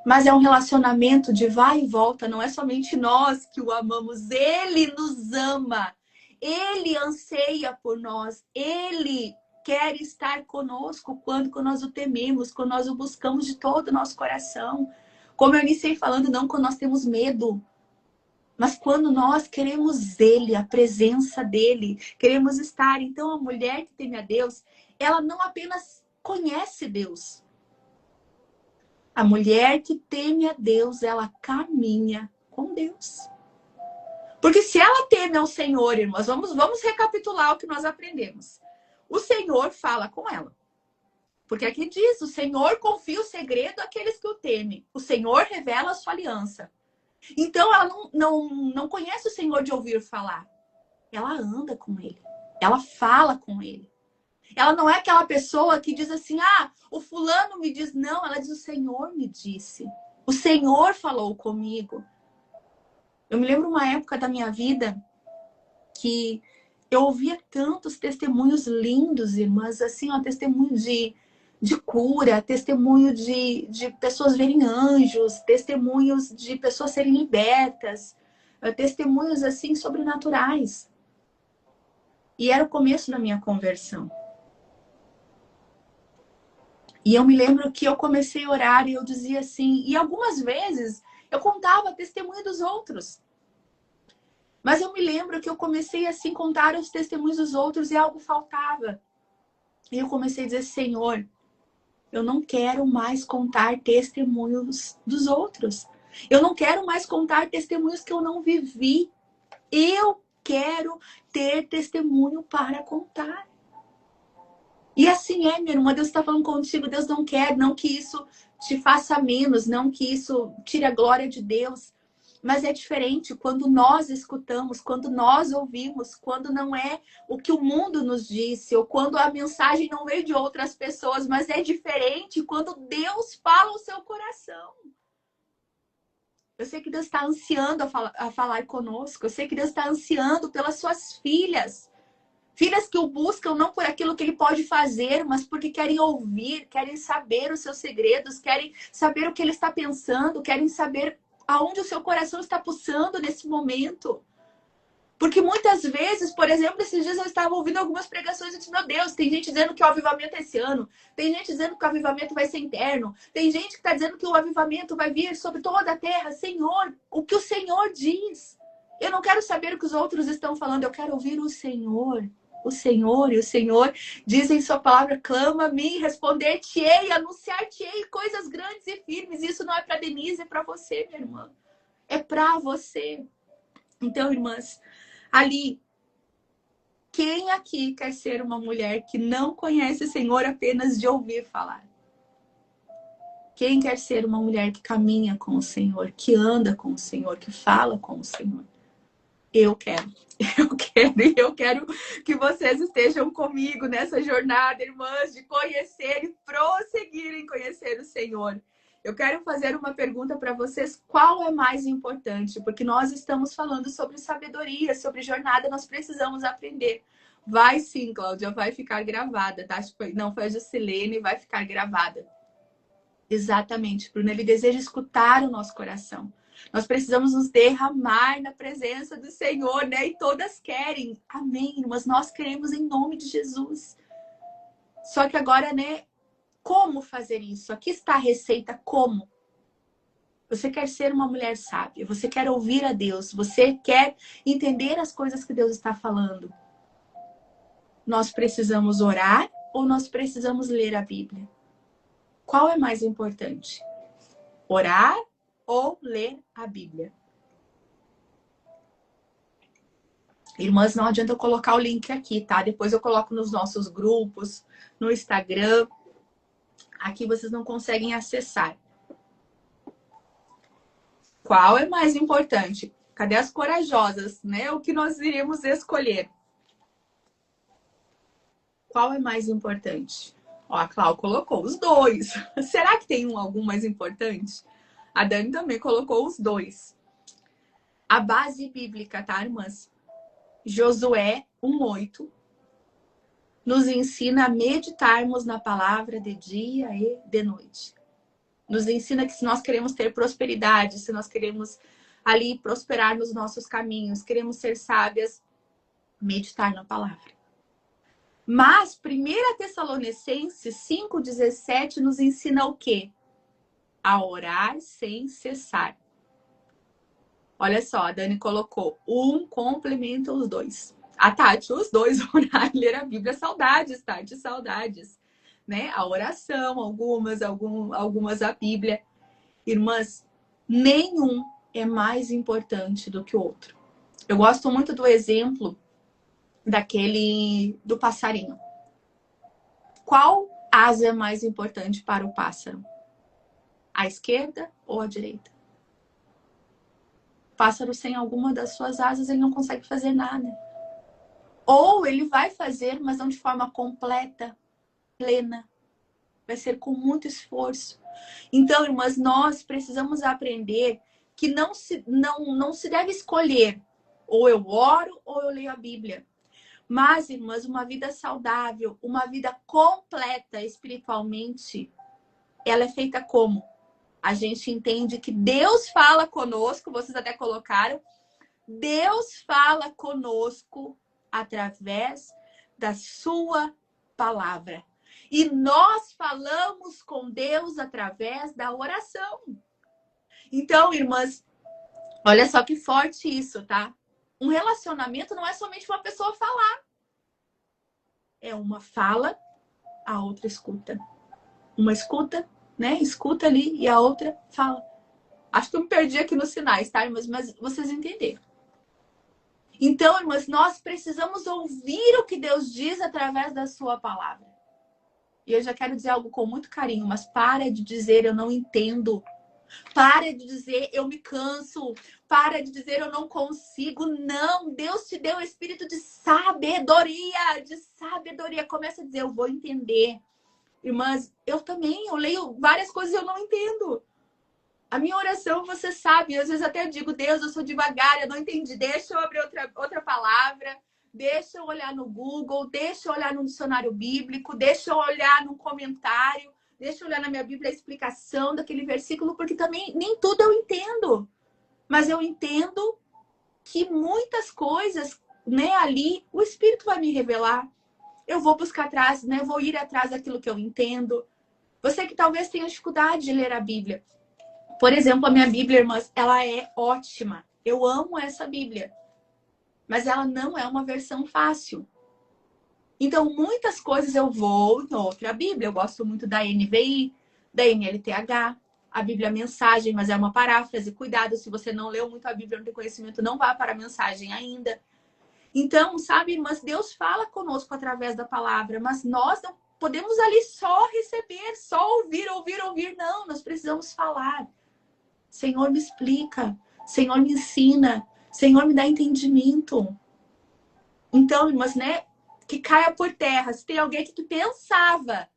Mas é um relacionamento de vai e volta. Não é somente nós que o amamos. Ele nos ama. Ele anseia por nós. Ele quer estar conosco quando nós o tememos, quando nós o buscamos de todo o nosso coração. Como eu iniciei falando, não quando nós temos medo, mas quando nós queremos Ele, a presença dEle, queremos estar. Então, a mulher que teme a Deus, ela não apenas conhece Deus. A mulher que teme a Deus, ela caminha com Deus. Porque se ela teme ao Senhor, irmãs, vamos recapitular o que nós aprendemos. O Senhor fala com ela. Porque aqui diz, o Senhor confia o segredo àqueles que o temem. O Senhor revela a sua aliança. Então, ela não conhece o Senhor de ouvir falar. Ela anda com Ele. Ela fala com Ele. Ela não é aquela pessoa que diz assim, o fulano me diz. Não, ela diz, o Senhor me disse. O Senhor falou comigo. Eu me lembro uma época da minha vida que eu ouvia tantos testemunhos lindos, irmãs, assim, testemunho de cura, testemunho de pessoas verem anjos, testemunhos de pessoas serem libertas, testemunhos, assim, sobrenaturais. E era o começo da minha conversão. E eu me lembro que eu comecei a orar e eu dizia assim, e algumas vezes eu contava testemunho dos outros. Mas eu me lembro que eu comecei assim a contar os testemunhos dos outros e algo faltava. E eu comecei a dizer, Senhor, eu não quero mais contar testemunhos dos outros. Eu não quero mais contar testemunhos que eu não vivi. Eu quero ter testemunho para contar. E assim é, minha irmã, Deus está falando contigo, Deus não quer, não que isso te faça menos, não que isso tire a glória de Deus. Mas é diferente quando nós escutamos, quando nós ouvimos, quando não é o que o mundo nos disse, ou quando a mensagem não veio de outras pessoas, mas é diferente quando Deus fala ao seu coração. Eu sei que Deus está ansiando a falar conosco, eu sei que Deus está ansiando pelas suas filhas. Filhas que o buscam não por aquilo que ele pode fazer, mas porque querem ouvir, querem saber os seus segredos, querem saber o que ele está pensando, querem saber aonde o seu coração está pulsando nesse momento. Porque muitas vezes, por exemplo, esses dias eu estava ouvindo algumas pregações e disse, meu Deus, tem gente dizendo que o avivamento é esse ano, tem gente dizendo que o avivamento vai ser interno, tem gente que está dizendo que o avivamento vai vir sobre toda a terra. Senhor, o que o Senhor diz? Eu não quero saber o que os outros estão falando, eu quero ouvir o Senhor. O Senhor, e o Senhor diz em sua palavra, clama-me, responder-te-ei, anunciar-te-ei coisas grandes e firmes. Isso não é para Denise, é para você, minha irmã. É para você. Então, irmãs, ali, quem aqui quer ser uma mulher que não conhece o Senhor apenas de ouvir falar? Quem quer ser uma mulher que caminha com o Senhor, que anda com o Senhor, que fala com o Senhor? Eu quero. Eu quero que vocês estejam comigo nessa jornada, irmãs, de conhecer e prosseguir em conhecer o Senhor. Eu quero fazer uma pergunta para vocês: qual é mais importante? Porque nós estamos falando sobre sabedoria, sobre jornada, nós precisamos aprender. Vai sim, Cláudia, vai ficar gravada, tá? Não foi a Juscelene, vai ficar gravada. Exatamente, Bruno, ele deseja escutar o nosso coração. Nós precisamos nos derramar na presença do Senhor, né? E todas querem. Amém, mas nós queremos em nome de Jesus. Só que agora, né? Como fazer isso? Aqui está a receita, como? Você quer ser uma mulher sábia, você quer ouvir a Deus, você quer entender as coisas que Deus está falando. Nós precisamos orar ou nós precisamos ler a Bíblia? Qual é mais importante? Orar ou ler a Bíblia? Irmãs, não adianta eu colocar o link aqui, tá? Depois eu coloco nos nossos grupos, no Instagram. Aqui vocês não conseguem acessar. Qual é mais importante? Cadê as corajosas, né? O que nós iríamos escolher? Qual é mais importante? Ó, a Clau colocou os dois. Será que tem algum mais importante? A Dani também colocou os dois. A base bíblica, tá, irmãs? Josué 1:8 nos ensina a meditarmos na palavra de dia e de noite. Nos ensina que se nós queremos ter prosperidade, se nós queremos ali prosperar nos nossos caminhos, queremos ser sábias, meditar na palavra. Mas 1 Tessalonicenses 5:17 nos ensina o quê? A orar sem cessar. Olha só, a Dani colocou, um complementa os dois. A Tati, os dois, orar e ler a Bíblia. Saudades, Tati, saudades. Né? A oração, algumas a Bíblia. Irmãs, nenhum é mais importante do que o outro. Eu gosto muito do exemplo do passarinho. Qual asa é mais importante para o pássaro? A esquerda ou a direita? O pássaro sem alguma das suas asas, ele não consegue fazer nada. Ou ele vai fazer, mas não de forma completa, plena. Vai ser com muito esforço. Então, irmãs, nós precisamos aprender que não se deve escolher. Ou eu oro ou eu leio a Bíblia. Mas, irmãs, uma vida saudável, uma vida completa espiritualmente, ela é feita como? A gente entende que Deus fala conosco, vocês até colocaram, Deus fala conosco através da sua palavra. E nós falamos com Deus através da oração. Então, irmãs, olha só que forte isso, tá? Um relacionamento não é somente uma pessoa falar. É uma fala, a outra escuta. Uma escuta, né? Escuta ali e a outra fala. Acho que eu me perdi aqui nos sinais, tá, irmãs? Mas vocês entenderam. Então, irmãs, nós precisamos ouvir o que Deus diz através da sua palavra. E eu já quero dizer algo com muito carinho, mas para de dizer eu não entendo. Para de dizer eu me canso. Para de dizer eu não consigo. Não, Deus te deu o espírito de sabedoria. De sabedoria. Começa a dizer eu vou entender. Irmãs, eu leio várias coisas e eu não entendo. A minha oração, você sabe, às vezes até digo, Deus, eu sou devagar, eu não entendi. Deixa eu abrir outra palavra, deixa eu olhar no Google, deixa eu olhar no dicionário bíblico, deixa eu olhar num comentário, deixa eu olhar na minha Bíblia a explicação daquele versículo, porque também nem tudo eu entendo. Mas eu entendo que muitas coisas, né, ali, o Espírito vai me revelar. Eu vou buscar atrás, né, eu vou ir atrás daquilo que eu entendo. Você que talvez tenha dificuldade de ler a Bíblia. Por exemplo, a minha Bíblia, irmãs, ela é ótima. Eu amo essa Bíblia. Mas ela não é uma versão fácil. Então, muitas coisas eu vou em outra Bíblia. Eu gosto muito da NVI, da NLTH, a Bíblia Mensagem, mas é uma paráfrase. Cuidado, se você não leu muito a Bíblia, não tem conhecimento, não vá para a mensagem ainda. Então, sabe, irmãs, Deus fala conosco através da palavra, mas nós não podemos ali só receber, só ouvir. Não, nós precisamos falar. Senhor, me explica. Senhor, me ensina. Senhor, me dá entendimento. Então, irmãs, né? Que caia por terra. Se tem alguém que pensava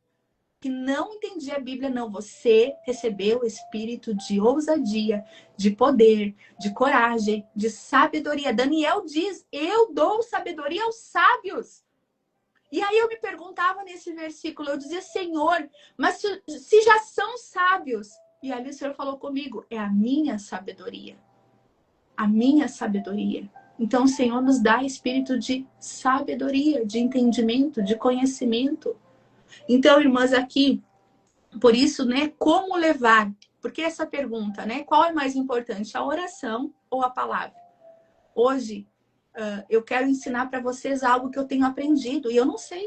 que não entendia a Bíblia, não. Você recebeu o espírito de ousadia, de poder, de coragem, de sabedoria. Daniel diz, eu dou sabedoria aos sábios. E aí eu me perguntava nesse versículo, eu dizia, Senhor, mas se já são sábios. E ali o Senhor falou comigo, é a minha sabedoria. A minha sabedoria. Então o Senhor nos dá espírito de sabedoria, de entendimento, de conhecimento. Então, irmãs, aqui, por isso, né, como levar? Porque essa pergunta, né, qual é mais importante, a oração ou a palavra? Hoje, eu quero ensinar para vocês algo que eu tenho aprendido e eu não sei.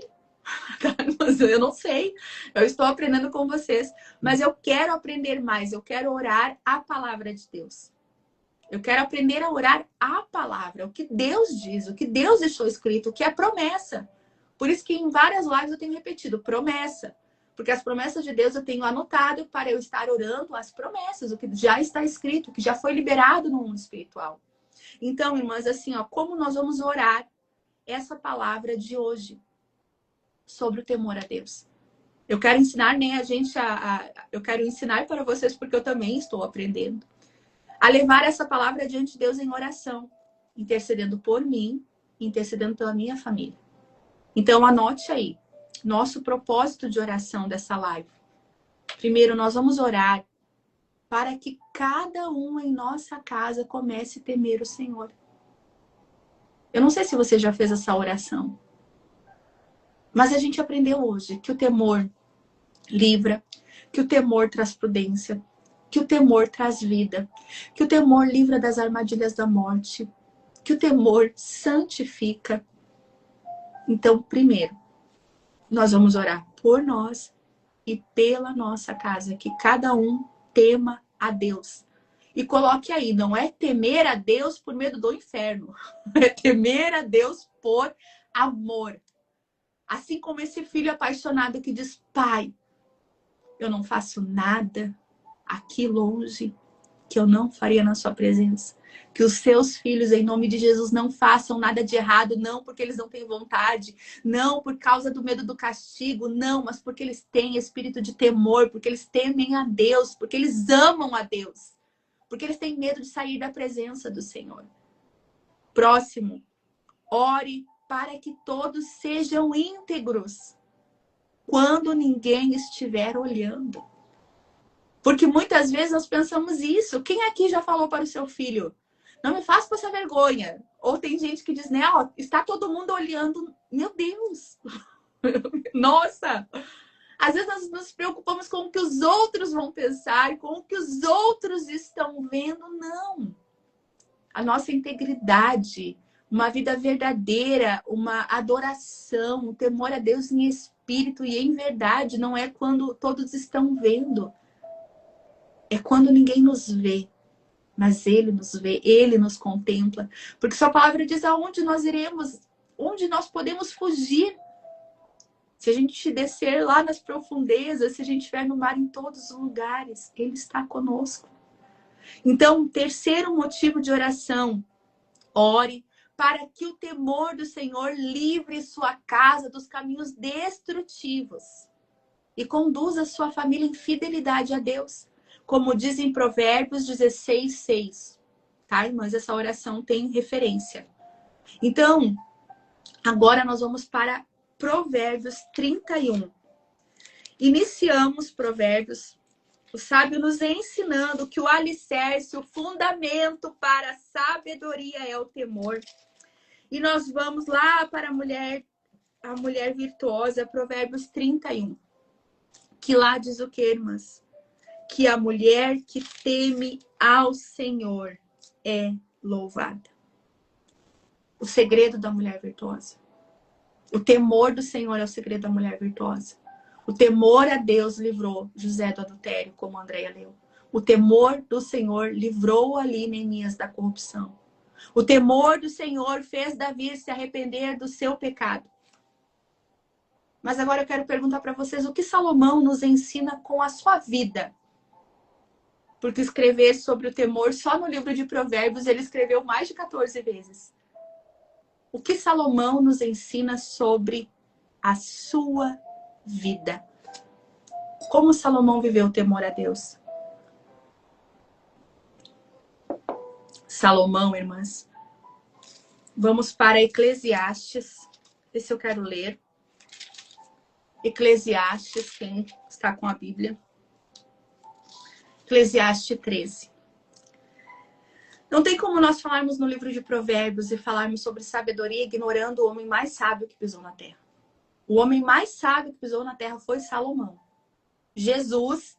Eu não sei. Eu estou aprendendo com vocês, mas eu quero aprender mais. Eu quero orar a palavra de Deus. Eu quero aprender a orar a palavra, o que Deus diz, o que Deus deixou escrito, o que é promessa. Por isso que em várias lives eu tenho repetido, promessa. Porque as promessas de Deus eu tenho anotado para eu estar orando as promessas, o que já está escrito, o que já foi liberado no mundo espiritual. Então, irmãs, assim, ó, como nós vamos orar essa palavra de hoje sobre o temor a Deus? Eu quero ensinar, né, eu quero ensinar para vocês porque eu também estou aprendendo. A levar essa palavra diante de Deus em oração, intercedendo por mim, intercedendo pela minha família. Então, anote aí, nosso propósito de oração dessa live. Primeiro, nós vamos orar para que cada um em nossa casa comece a temer o Senhor. Eu não sei se você já fez essa oração, mas a gente aprendeu hoje que o temor livra, que o temor traz prudência, que o temor traz vida, que o temor livra das armadilhas da morte, que o temor santifica. Então, primeiro, nós vamos orar por nós e pela nossa casa, que cada um tema a Deus. E coloque aí, não é temer a Deus por medo do inferno, é temer a Deus por amor. Assim como esse filho apaixonado que diz, pai, eu não faço nada aqui longe que eu não faria na sua presença. Que os seus filhos, em nome de Jesus, não façam nada de errado, não porque eles não têm vontade, não por causa do medo do castigo, não, mas porque eles têm espírito de temor, porque eles temem a Deus, porque eles amam a Deus, porque eles têm medo de sair da presença do Senhor. Próximo, ore para que todos sejam íntegros quando ninguém estiver olhando. Porque muitas vezes nós pensamos isso. Quem aqui já falou para o seu filho, não me faça passar vergonha? Ou tem gente que diz, né, ó, está todo mundo olhando. Meu Deus! Nossa! Às vezes nós nos preocupamos com o que os outros vão pensar, com o que os outros estão vendo. Não! A nossa integridade, uma vida verdadeira, uma adoração, um temor a Deus em espírito e em verdade, não é quando todos estão vendo. É quando ninguém nos vê, mas Ele nos vê, Ele nos contempla. Porque sua palavra diz aonde nós iremos, onde nós podemos fugir. Se a gente descer lá nas profundezas, se a gente estiver no mar, em todos os lugares, Ele está conosco. Então, terceiro motivo de oração, ore para que o temor do Senhor livre sua casa dos caminhos destrutivos e conduza sua família em fidelidade a Deus. Como diz em Provérbios 16:6. Tá, irmãs? Essa oração tem referência. Então, agora nós vamos para Provérbios 31. Iniciamos Provérbios, o sábio nos ensinando que o alicerce, o fundamento para a sabedoria é o temor. E nós vamos lá para a mulher virtuosa, Provérbios 31. Que lá diz o que, irmãs? Que a mulher que teme ao Senhor é louvada. O segredo da mulher virtuosa. O temor do Senhor é o segredo da mulher virtuosa. O temor a Deus livrou José do adultério, como a Andréia leu. O temor do Senhor livrou ali Neemias da corrupção. O temor do Senhor fez Davi se arrepender do seu pecado. Mas agora eu quero perguntar para vocês o que Salomão nos ensina com a sua vida. Porque escrever sobre o temor, só no livro de Provérbios, ele escreveu mais de 14 vezes. O que Salomão nos ensina sobre a sua vida? Como Salomão viveu o temor a Deus? Salomão, irmãs. Vamos para Eclesiastes. Esse eu quero ler. Eclesiastes, quem está com a Bíblia. Eclesiastes 13. Não tem como nós falarmos no livro de Provérbios e falarmos sobre sabedoria ignorando o homem mais sábio que pisou na terra. O homem mais sábio que pisou na terra foi Salomão. Jesus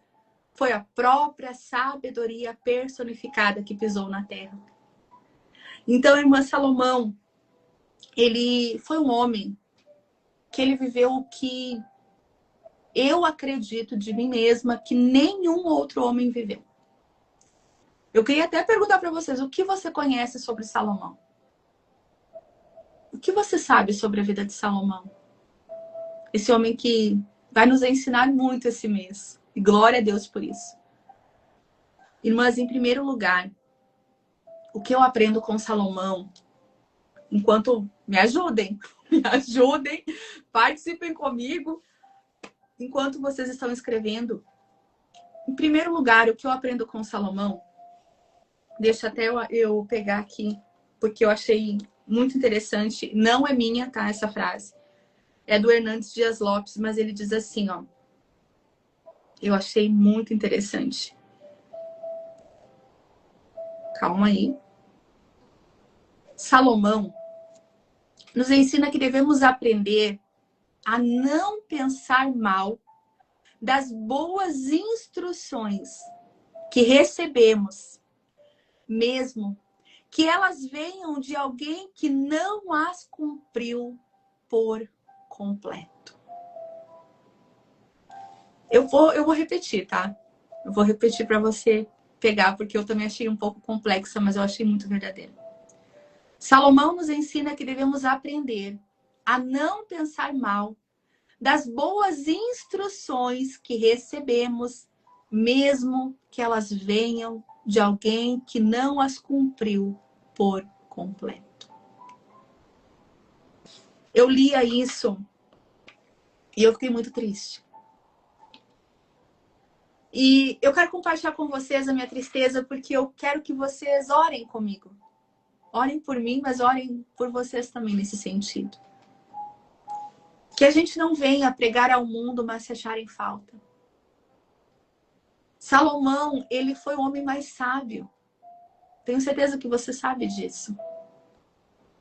foi a própria sabedoria personificada que pisou na terra. Então, irmã, Salomão, ele foi um homem que ele viveu o que eu acredito de mim mesma que nenhum outro homem viveu. Eu queria até perguntar para vocês, o que você conhece sobre Salomão? O que você sabe sobre a vida de Salomão? Esse homem que vai nos ensinar muito esse mês. E glória a Deus por isso. Irmãs, em primeiro lugar, o que eu aprendo com Salomão, enquanto me ajudem, participem comigo, enquanto vocês estão escrevendo. Em primeiro lugar, o que eu aprendo com Salomão, deixa até eu pegar aqui, porque eu achei muito interessante. Não é minha, tá? Essa frase. É do Hernandes Dias Lopes, mas ele diz assim, ó. Eu achei muito interessante. Calma aí. Salomão nos ensina que devemos aprender a não pensar mal das boas instruções que recebemos, mesmo que elas venham de alguém que não as cumpriu por completo. Eu vou repetir, tá? Eu vou repetir para você pegar, porque eu também achei um pouco complexa, mas eu achei muito verdadeira. Salomão nos ensina que devemos aprender a não pensar mal das boas instruções que recebemos, mesmo que elas venham de alguém que não as cumpriu por completo. Eu lia isso e eu fiquei muito triste. E eu quero compartilhar com vocês a minha tristeza, porque eu quero que vocês orem comigo. Orem por mim, mas orem por vocês também nesse sentido. Que a gente não venha pregar ao mundo, mas se achar em falta. Salomão, ele foi o homem mais sábio. Tenho certeza que você sabe disso.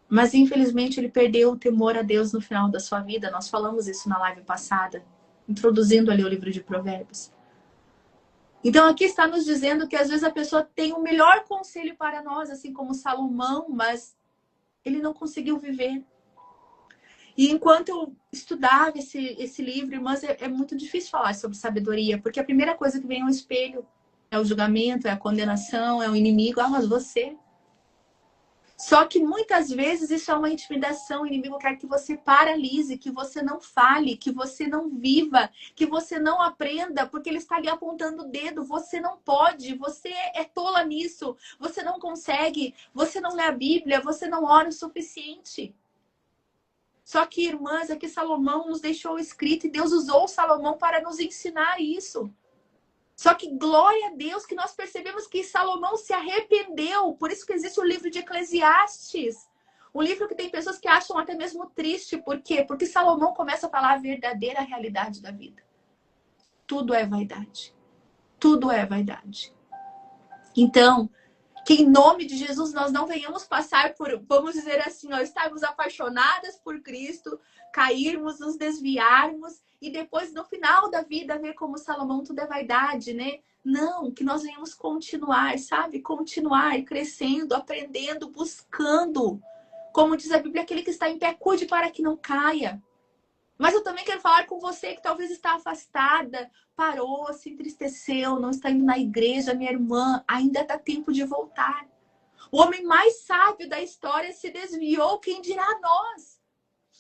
Mas, infelizmente, ele perdeu o temor a Deus no final da sua vida. Nós falamos isso na live passada, introduzindo ali o livro de Provérbios. Então, aqui está nos dizendo que, às vezes, a pessoa tem o melhor conselho para nós, assim como Salomão, mas ele não conseguiu viver. E enquanto eu estudava esse livro, irmãs, é muito difícil falar sobre sabedoria, porque a primeira coisa que vem é o espelho, é o julgamento, é a condenação, é o inimigo. Ah, mas você... Só que muitas vezes isso é uma intimidação. O inimigo quer que você paralise, que você não fale, que você não viva, que você não aprenda, porque ele está ali apontando o dedo. Você não pode, você é tola nisso, você não consegue, você não lê a Bíblia, você não ora o suficiente. Só que, irmãs, aqui Salomão nos deixou escrito e Deus usou Salomão para nos ensinar isso. Só que glória a Deus que nós percebemos que Salomão se arrependeu. Por isso que existe o livro de Eclesiastes. Um livro que tem pessoas que acham até mesmo triste. Por quê? Porque Salomão começa a falar a verdadeira realidade da vida. Tudo é vaidade. Tudo é vaidade. Então, que em nome de Jesus nós não venhamos passar por, vamos dizer assim, ó, estarmos apaixonadas por Cristo, cairmos, nos desviarmos e depois no final da vida ver como Salomão tudo é vaidade, né? Não, que nós venhamos continuar, sabe? Continuar crescendo, aprendendo, buscando. Como diz a Bíblia, aquele que está em pé, cuide para que não caia. Mas eu também quero falar com você que talvez está afastada, parou, se entristeceu, não está indo na igreja, minha irmã, ainda dá tempo de voltar. O homem mais sábio da história se desviou, quem dirá nós?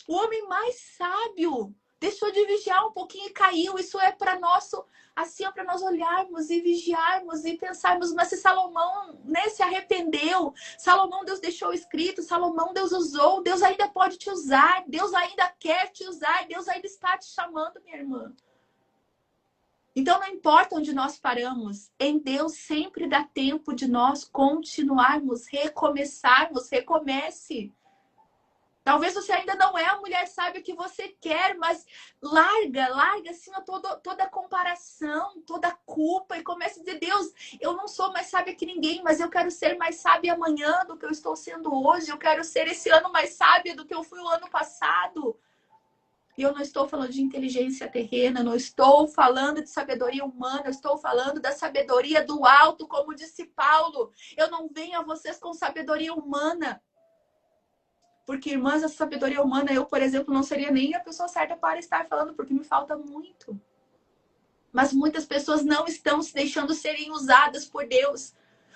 O homem mais sábio Deixou de vigiar um pouquinho e caiu. Isso é para nosso, assim, é para nós olharmos e vigiarmos e pensarmos, mas se Salomão, né, se arrependeu, Salomão Deus deixou escrito, Salomão Deus usou, Deus ainda pode te usar, Deus ainda quer te usar, Deus ainda está te chamando, minha irmã. Então não importa onde nós paramos, em Deus sempre dá tempo de nós continuarmos, recomeçarmos, recomece. Talvez você ainda não é a mulher sábia que você quer, mas larga assim toda a comparação, toda a culpa e comece a dizer, Deus, eu não sou mais sábia que ninguém, mas eu quero ser mais sábia amanhã do que eu estou sendo hoje. Eu quero ser esse ano mais sábia do que eu fui o ano passado. E eu não estou falando de inteligência terrena, não estou falando de sabedoria humana, eu estou falando da sabedoria do alto, como disse Paulo. Eu não venho a vocês com sabedoria humana. Porque, irmãs, a sabedoria humana, eu, por exemplo, não seria nem a pessoa certa para estar falando, porque me falta muito. Mas muitas pessoas não estão se deixando serem usadas por Deus,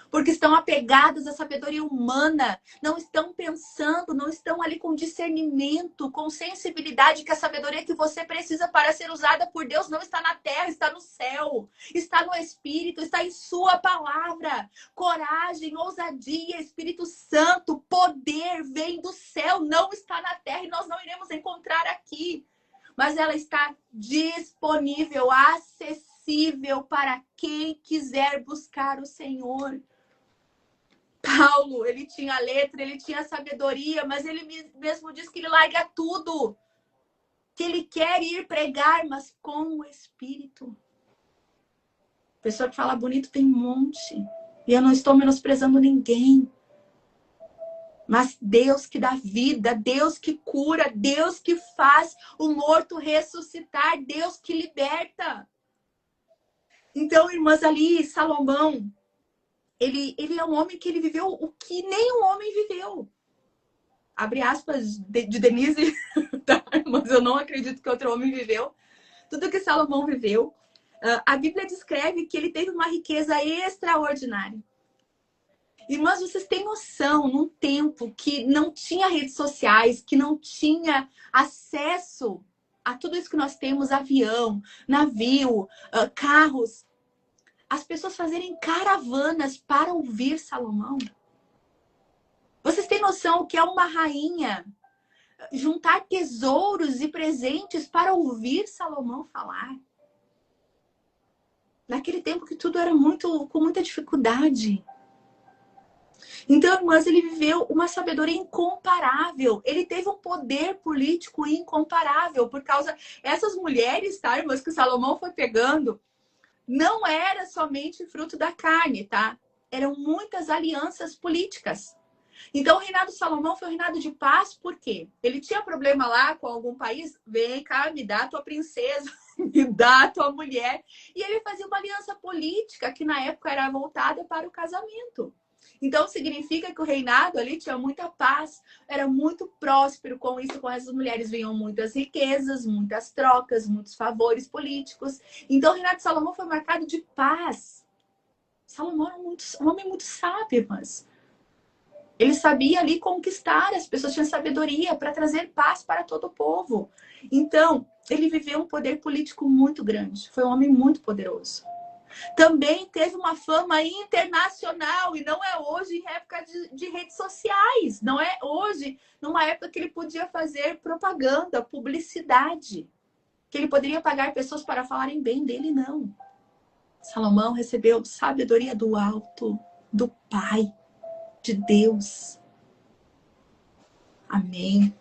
porque estão apegadas à sabedoria humana, não estão pensando, não estão ali com discernimento, com sensibilidade, que a sabedoria que você precisa para ser usada por Deus não está na terra, está no céu, está no Espírito, está em sua palavra. Coragem, ousadia, Espírito Santo, poder vem do céu, não está na terra e nós não iremos encontrar aqui. Mas ela está disponível, acessível para quem quiser buscar o Senhor. Paulo, ele tinha a letra, ele tinha a sabedoria, mas ele mesmo diz que ele larga tudo. Que ele quer ir pregar, mas com o Espírito. Pessoa que fala bonito tem um monte. E eu não estou menosprezando ninguém. Mas Deus que dá vida, Deus que cura, Deus que faz o morto ressuscitar, Deus que liberta. Então, irmãs, ali, Salomão, ele é um homem que ele viveu o que nenhum homem viveu. Abre aspas de Denise, tá? Mas eu não acredito que outro homem viveu. Tudo que Salomão viveu. A Bíblia descreve que ele teve uma riqueza extraordinária. Irmãs, vocês têm noção, num tempo que não tinha redes sociais, que não tinha acesso a tudo isso que nós temos, avião, navio, carros, as pessoas fazerem caravanas para ouvir Salomão? Vocês têm noção que é uma rainha juntar tesouros e presentes para ouvir Salomão falar? Naquele tempo que tudo era com muita dificuldade. Então, irmãs, ele viveu uma sabedoria incomparável. Ele teve um poder político incomparável por causa... Essas mulheres, tá, irmãs, que Salomão foi pegando, não era somente fruto da carne, tá? Eram muitas alianças políticas. Então, o reinado de Salomão foi um reinado de paz, por quê? Ele tinha problema lá com algum país? Vem cá, me dá a tua princesa, me dá a tua mulher. E ele fazia uma aliança política que na época era voltada para o casamento. Então, significa que o reinado ali tinha muita paz, era muito próspero. Com isso, com essas mulheres vinham muitas riquezas, muitas trocas, muitos favores políticos. Então, o reinado de Salomão foi marcado de paz. Salomão era um homem muito sábio, mas ele sabia ali conquistar, as pessoas tinham sabedoria para trazer paz para todo o povo. Então, ele viveu um poder político muito grande. Foi um homem muito poderoso. Também teve uma fama internacional, e não é hoje em época de redes sociais. Não é hoje, numa época que ele podia fazer propaganda, publicidade. Que ele poderia pagar pessoas para falarem bem dele, não. Salomão recebeu sabedoria do alto, do Pai, de Deus. Amém.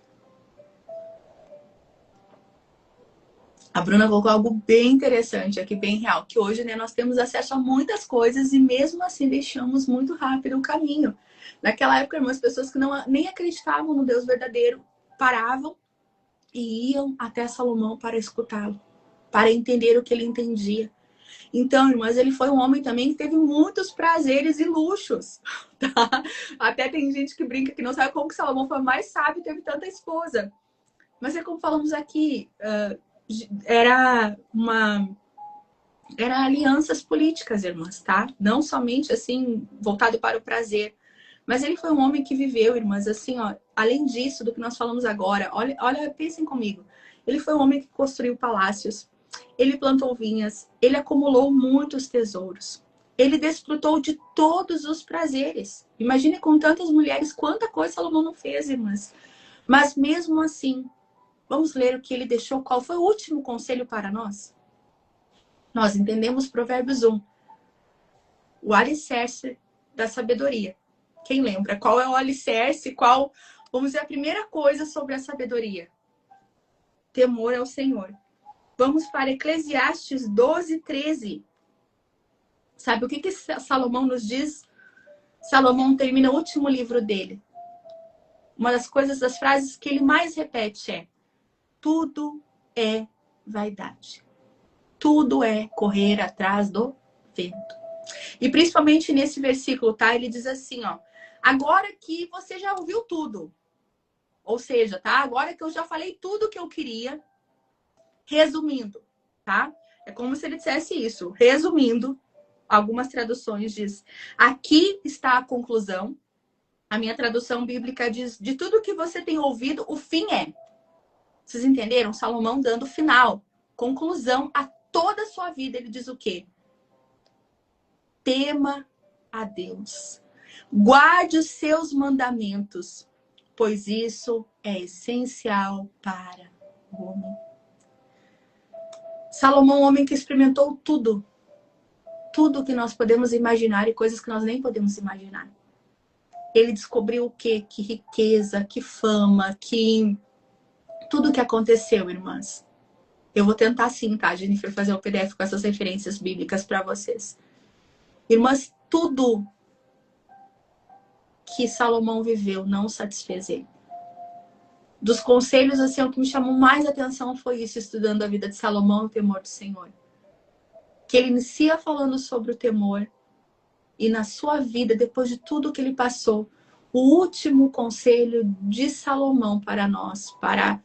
A Bruna colocou algo bem interessante aqui, bem real, que hoje, né, nós temos acesso a muitas coisas e mesmo assim deixamos muito rápido o caminho. Naquela época, irmãs, pessoas que nem acreditavam no Deus verdadeiro paravam e iam até Salomão para escutá-lo, para entender o que ele entendia. Então, irmãs, ele foi um homem também que teve muitos prazeres e luxos, tá? Até tem gente que brinca que não sabe como que Salomão foi mais sábio e teve tanta esposa. Mas é como falamos aqui, era alianças políticas, irmãs, tá? Não somente assim, voltado para o prazer, Mas ele foi um homem que viveu, irmãs, assim, ó, além disso, do que nós falamos agora, olha, pensem comigo. Ele foi um homem que construiu palácios, ele plantou vinhas, ele acumulou muitos tesouros. Ele desfrutou de todos os prazeres. Imagine com tantas mulheres, quanta coisa Salomão não fez, irmãs. Mas mesmo assim, vamos ler o que ele deixou. Qual foi o último conselho para nós? Nós entendemos Provérbios 1. O alicerce da sabedoria. Quem lembra? Qual é o alicerce? Vamos dizer, a primeira coisa sobre a sabedoria? Temor ao Senhor. Vamos para Eclesiastes 12:13. Sabe o que Salomão nos diz? Salomão termina o último livro dele. Uma das frases que ele mais repete é: tudo é vaidade. Tudo é correr atrás do vento. E principalmente nesse versículo, tá? Ele diz assim, ó: agora que você já ouviu tudo. Ou seja, tá? Agora que eu já falei tudo que eu queria, resumindo, tá? É como se ele dissesse isso. Resumindo, algumas traduções diz: aqui está a conclusão. A minha tradução bíblica diz: de tudo que você tem ouvido, o fim é. Vocês entenderam? Salomão dando final, conclusão a toda a sua vida. Ele diz o quê? Tema a Deus. Guarde os seus mandamentos, pois isso é essencial para o homem. Salomão, um homem que experimentou tudo. Tudo que nós podemos imaginar e coisas que nós nem podemos imaginar. Ele descobriu o quê? Que riqueza, que fama, que... tudo que aconteceu, irmãs. Eu vou tentar sim, tá, Jennifer, fazer o PDF com essas referências bíblicas para vocês. Irmãs, tudo que Salomão viveu não satisfez ele. Dos conselhos, assim, o que me chamou mais atenção foi isso, estudando a vida de Salomão, o temor do Senhor. Que ele inicia falando sobre o temor e na sua vida, depois de tudo que ele passou, o último conselho de Salomão para nós, para,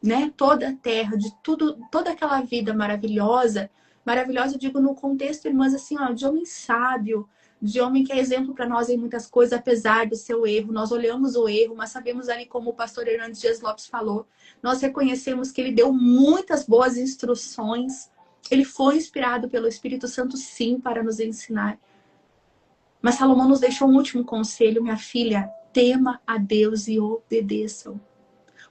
né, toda a terra, de tudo, toda aquela vida maravilhosa, eu digo no contexto, irmãs, assim, ó, de homem sábio, de homem que é exemplo para nós em muitas coisas, apesar do seu erro. Nós olhamos o erro, mas sabemos ali, como o pastor Hernandes Dias Lopes falou, nós reconhecemos que ele deu muitas boas instruções. Ele foi inspirado pelo Espírito Santo, sim, para nos ensinar. Mas Salomão nos deixou um último conselho: minha filha, tema a Deus e obedeça-o.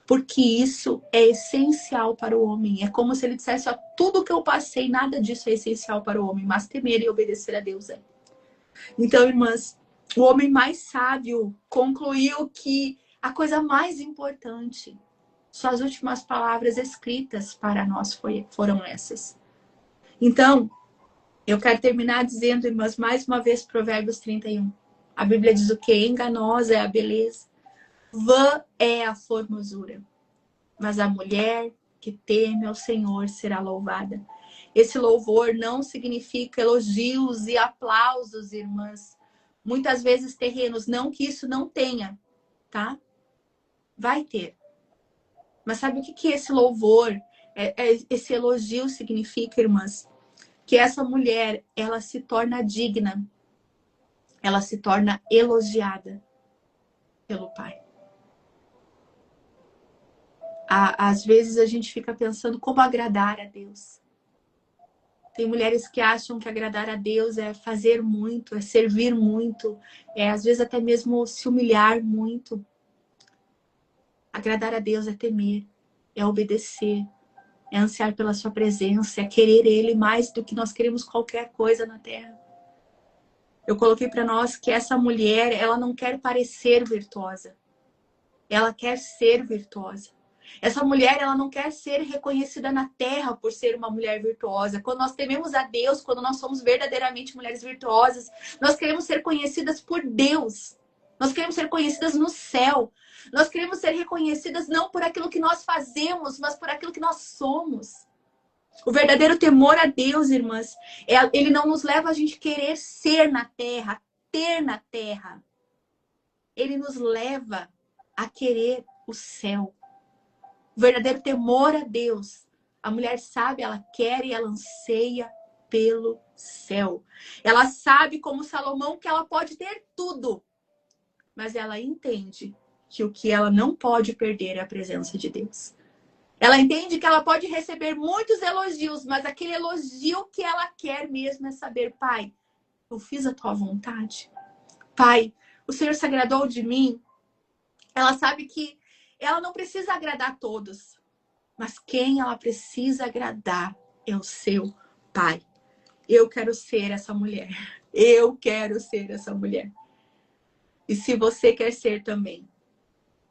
Porque isso é essencial para o homem. É como se ele dissesse: ó, tudo que eu passei, nada disso é essencial para o homem, mas temer e obedecer a Deus é. Então, irmãs, o homem mais sábio concluiu que a coisa mais importante, suas últimas palavras escritas para nós foram essas. Então, eu quero terminar dizendo, irmãs, mais uma vez, Provérbios 31. A Bíblia diz o quê? Enganosa é a beleza, vã é a formosura, mas a mulher que teme ao Senhor será louvada. Esse louvor não significa elogios e aplausos, irmãs. Muitas vezes terrenos, não que isso não tenha, tá? Vai ter. Mas sabe o que esse louvor, esse elogio significa, irmãs? Que essa mulher, ela se torna digna. Ela se torna elogiada pelo Pai. Às vezes a gente fica pensando como agradar a Deus. Tem mulheres que acham que agradar a Deus é fazer muito, é servir muito, às vezes até mesmo se humilhar muito. Agradar a Deus é temer, é obedecer, é ansiar pela sua presença, é querer Ele mais do que nós queremos qualquer coisa na terra. Eu coloquei para nós que essa mulher, ela não quer parecer virtuosa. Ela quer ser virtuosa. Essa mulher, ela não quer ser reconhecida na terra por ser uma mulher virtuosa. Quando nós tememos a Deus, quando nós somos verdadeiramente mulheres virtuosas, nós queremos ser conhecidas por Deus. Nós queremos ser conhecidas no céu. Nós queremos ser reconhecidas não por aquilo que nós fazemos, mas por aquilo que nós somos. O verdadeiro temor a Deus, irmãs, ele não nos leva a gente querer ser na terra, ter na terra. Ele nos leva a querer o céu. O verdadeiro temor a Deus. A mulher sabe, ela quer e ela anseia pelo céu. Ela sabe, como Salomão, que ela pode ter tudo. mas ela entende que o que ela não pode perder é a presença de Deus. Ela entende que ela pode receber muitos elogios, mas aquele elogio que ela quer mesmo é saber, Pai, eu fiz a tua vontade. Pai, o Senhor se agradou de mim. Ela sabe que ela não precisa agradar a todos, mas quem ela precisa agradar é o seu Pai. Eu quero ser essa mulher. Eu quero ser essa mulher. E se você quer ser também,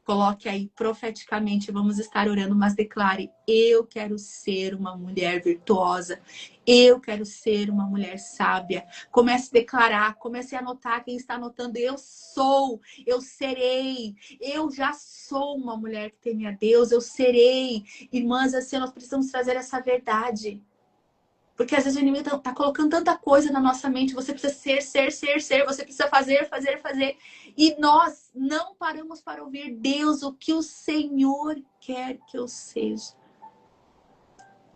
coloque aí profeticamente, vamos estar orando, mas declare, eu quero ser uma mulher virtuosa. Eu quero ser uma mulher sábia. Comece a declarar, comece a anotar, quem está anotando, eu sou, eu serei, eu já sou uma mulher que teme a Deus, eu serei. Irmãs, assim, nós precisamos trazer essa verdade. Porque às vezes o inimigo tá colocando tanta coisa na nossa mente. Você precisa ser. Você precisa fazer. E nós não paramos para ouvir Deus, o que o Senhor quer que eu seja.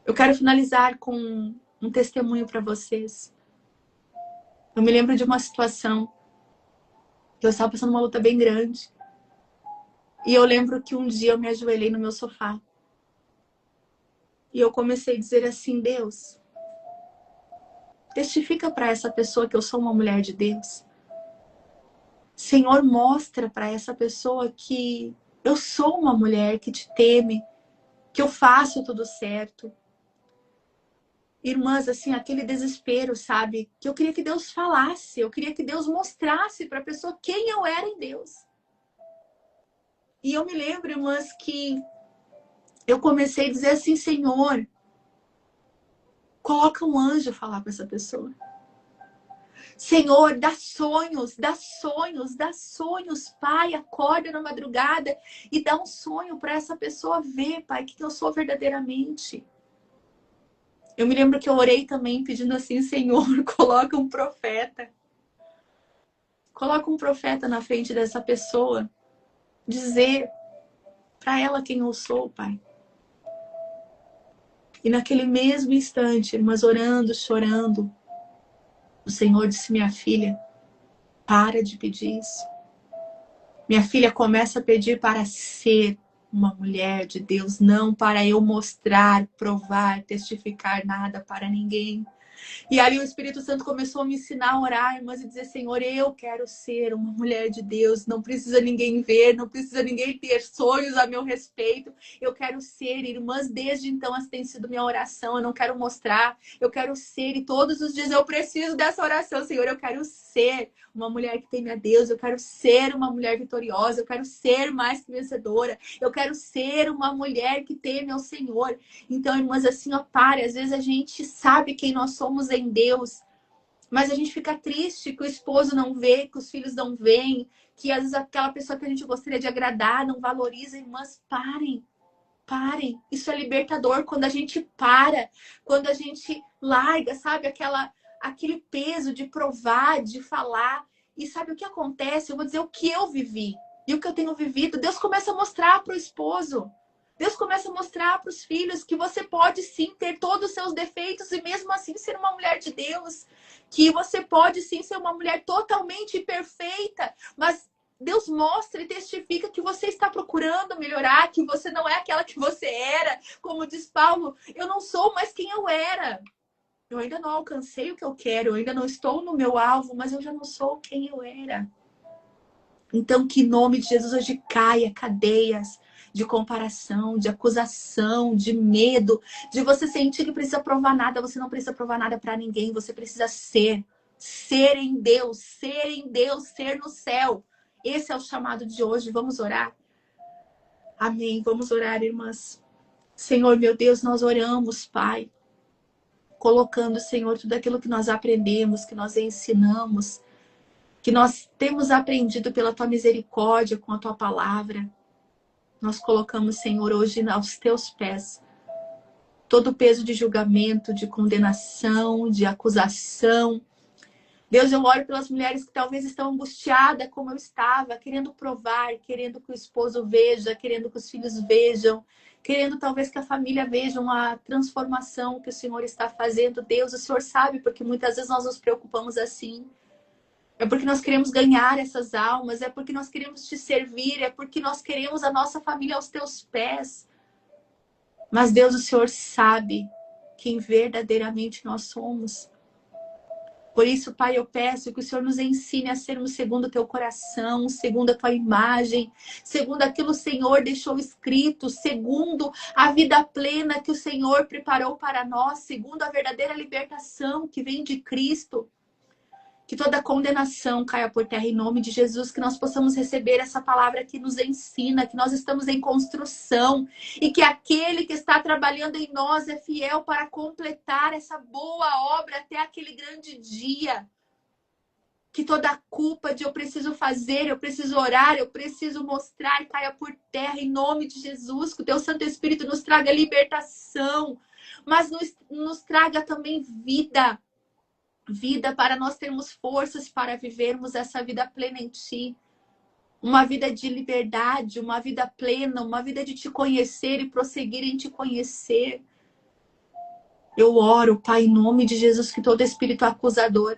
Eu quero finalizar com um testemunho para vocês. Eu me lembro de uma situação que eu estava passando uma luta bem grande. E eu lembro que um dia eu me ajoelhei no meu sofá. E eu comecei a dizer assim, Deus, testifica para essa pessoa que eu sou uma mulher de Deus. Senhor, mostra para essa pessoa que eu sou uma mulher que te teme, que eu faço tudo certo. Irmãs, assim, aquele desespero, sabe? Que eu queria que Deus falasse, eu queria que Deus mostrasse para a pessoa quem eu era em Deus. E eu me lembro, irmãs, que eu comecei a dizer assim, Senhor, coloca um anjo falar com essa pessoa. Senhor, dá sonhos, Pai, acorda na madrugada e dá um sonho para essa pessoa ver, Pai, que eu sou verdadeiramente. Eu me lembro que eu orei também pedindo assim, Senhor, coloca um profeta. Coloca um profeta na frente dessa pessoa, dizer para ela quem eu sou, Pai. E naquele mesmo instante, irmãs, orando, chorando, o Senhor disse, minha filha, para de pedir isso. Minha filha começa a pedir para ser uma mulher de Deus, não para eu mostrar, provar, testificar nada para ninguém. E ali o Espírito Santo começou a me ensinar a orar, irmãs, e dizer, Senhor, eu quero ser uma mulher de Deus. Não precisa ninguém ver, não precisa ninguém ter sonhos a meu respeito. Eu quero ser, irmãs, desde então essa tem sido minha oração. Eu não quero mostrar, eu quero ser. E todos os dias eu preciso dessa oração, Senhor. Eu quero ser uma mulher que teme a Deus. Eu quero ser uma mulher vitoriosa. Eu quero ser mais que vencedora. Eu quero ser uma mulher que teme ao Senhor. Então, irmãs, assim, ó, pare. Às vezes a gente sabe quem nós somos em Deus, mas a gente fica triste que o esposo não vê, que os filhos não veem, que às vezes aquela pessoa que a gente gostaria de agradar não valoriza. Irmãs, parem. Isso é libertador quando a gente para, quando a gente larga, sabe, aquele peso de provar, de falar. E sabe o que acontece? Eu vou dizer o que eu vivi e o que eu tenho vivido. Deus começa a mostrar para o esposo. Deus começa a mostrar para os filhos que você pode sim ter todos os seus defeitos e mesmo assim ser uma mulher de Deus. Que você pode sim ser uma mulher totalmente perfeita, mas Deus mostra e testifica que você está procurando melhorar, que você não é aquela que você era. Como diz Paulo, eu não sou mais quem eu era. Eu ainda não alcancei o que eu quero, eu ainda não estou no meu alvo, mas eu já não sou quem eu era. Então, que em nome de Jesus hoje caia cadeias de comparação, de acusação, de medo, de você sentir que precisa provar nada. Você não precisa provar nada para ninguém, você precisa ser. Ser em Deus, ser no céu. Esse é o chamado de hoje. Vamos orar? Amém. Vamos orar, irmãs. Senhor, meu Deus, nós oramos, Pai. Colocando, Senhor, tudo aquilo que nós aprendemos, que nós ensinamos, que nós temos aprendido pela Tua misericórdia com a Tua palavra. Nós colocamos, Senhor, hoje aos Teus pés todo o peso de julgamento, de condenação, de acusação. Deus, eu oro pelas mulheres que talvez estão angustiadas como eu estava, querendo provar, querendo que o esposo veja, querendo que os filhos vejam, querendo talvez que a família veja uma transformação que o Senhor está fazendo. Deus, o Senhor sabe, porque muitas vezes nós nos preocupamos assim. É porque nós queremos ganhar essas almas, é porque nós queremos te servir, é porque nós queremos a nossa família aos teus pés. Mas Deus, o Senhor sabe quem verdadeiramente nós somos. Por isso, Pai, eu peço que o Senhor nos ensine a sermos segundo o teu coração, segundo a tua imagem, segundo aquilo que o Senhor deixou escrito, segundo a vida plena que o Senhor preparou para nós, segundo a verdadeira libertação que vem de Cristo. Que toda condenação caia por terra em nome de Jesus, que nós possamos receber essa palavra que nos ensina, que nós estamos em construção e que aquele que está trabalhando em nós é fiel para completar essa boa obra até aquele grande dia. Que toda a culpa de eu preciso fazer, eu preciso orar, eu preciso mostrar, caia por terra em nome de Jesus, que o teu Santo Espírito nos traga libertação, mas nos traga também vida. Vida para nós termos forças para vivermos essa vida plena em Ti. Uma vida de liberdade, uma vida plena, uma vida de Te conhecer e prosseguir em Te conhecer. Eu oro, Pai, em nome de Jesus, que todo espírito acusador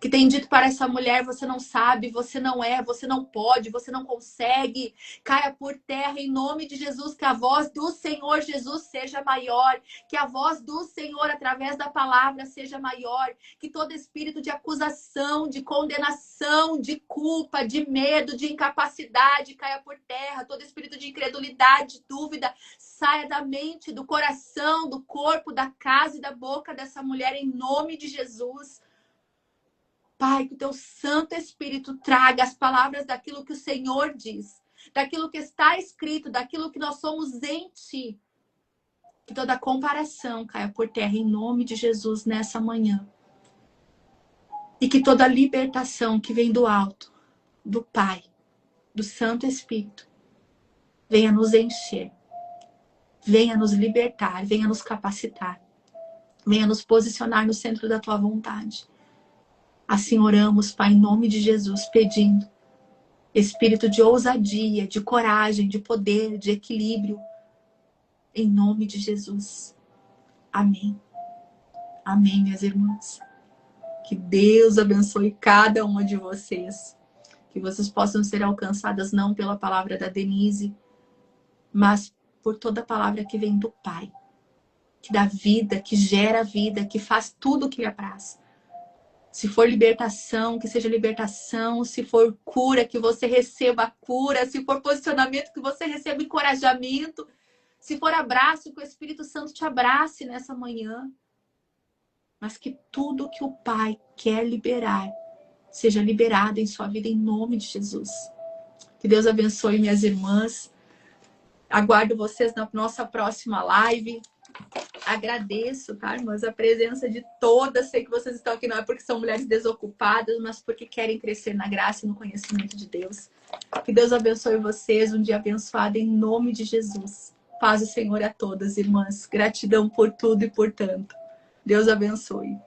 que tem dito para essa mulher, você não sabe, você não é, você não pode, você não consegue, caia por terra em nome de Jesus, que a voz do Senhor Jesus seja maior, que a voz do Senhor através da palavra seja maior, que todo espírito de acusação, de condenação, de culpa, de medo, de incapacidade caia por terra, todo espírito de incredulidade, dúvida, saia da mente, do coração, do corpo, da casa e da boca dessa mulher em nome de Jesus. Pai, que o teu Santo Espírito traga as palavras daquilo que o Senhor diz, daquilo que está escrito, daquilo que nós somos em Ti. Que toda comparação caia por terra em nome de Jesus nessa manhã. E que toda libertação que vem do alto, do Pai, do Santo Espírito, venha nos encher, venha nos libertar, venha nos capacitar, venha nos posicionar no centro da Tua vontade. Assim oramos, Pai, em nome de Jesus, pedindo espírito de ousadia, de coragem, de poder, de equilíbrio, em nome de Jesus. Amém. Amém, minhas irmãs. Que Deus abençoe cada uma de vocês. Que vocês possam ser alcançadas não pela palavra da Denise, mas por toda a palavra que vem do Pai. Que dá vida, que gera vida, que faz tudo o que lhe apraz. Se for libertação, que seja libertação. Se for cura, que você receba a cura. Se for posicionamento, que você receba encorajamento. Se for abraço, que o Espírito Santo te abrace nessa manhã. Mas que tudo que o Pai quer liberar, seja liberado em sua vida em nome de Jesus. Que Deus abençoe minhas irmãs. Aguardo vocês na nossa próxima live. Agradeço, tá, irmãs, a presença de todas. Sei que vocês estão aqui não é porque são mulheres desocupadas, mas porque querem crescer na graça e no conhecimento de Deus. Que Deus abençoe vocês, um dia abençoado em nome de Jesus. Paz do Senhor a todas, irmãs. Gratidão por tudo e por tanto. Deus abençoe.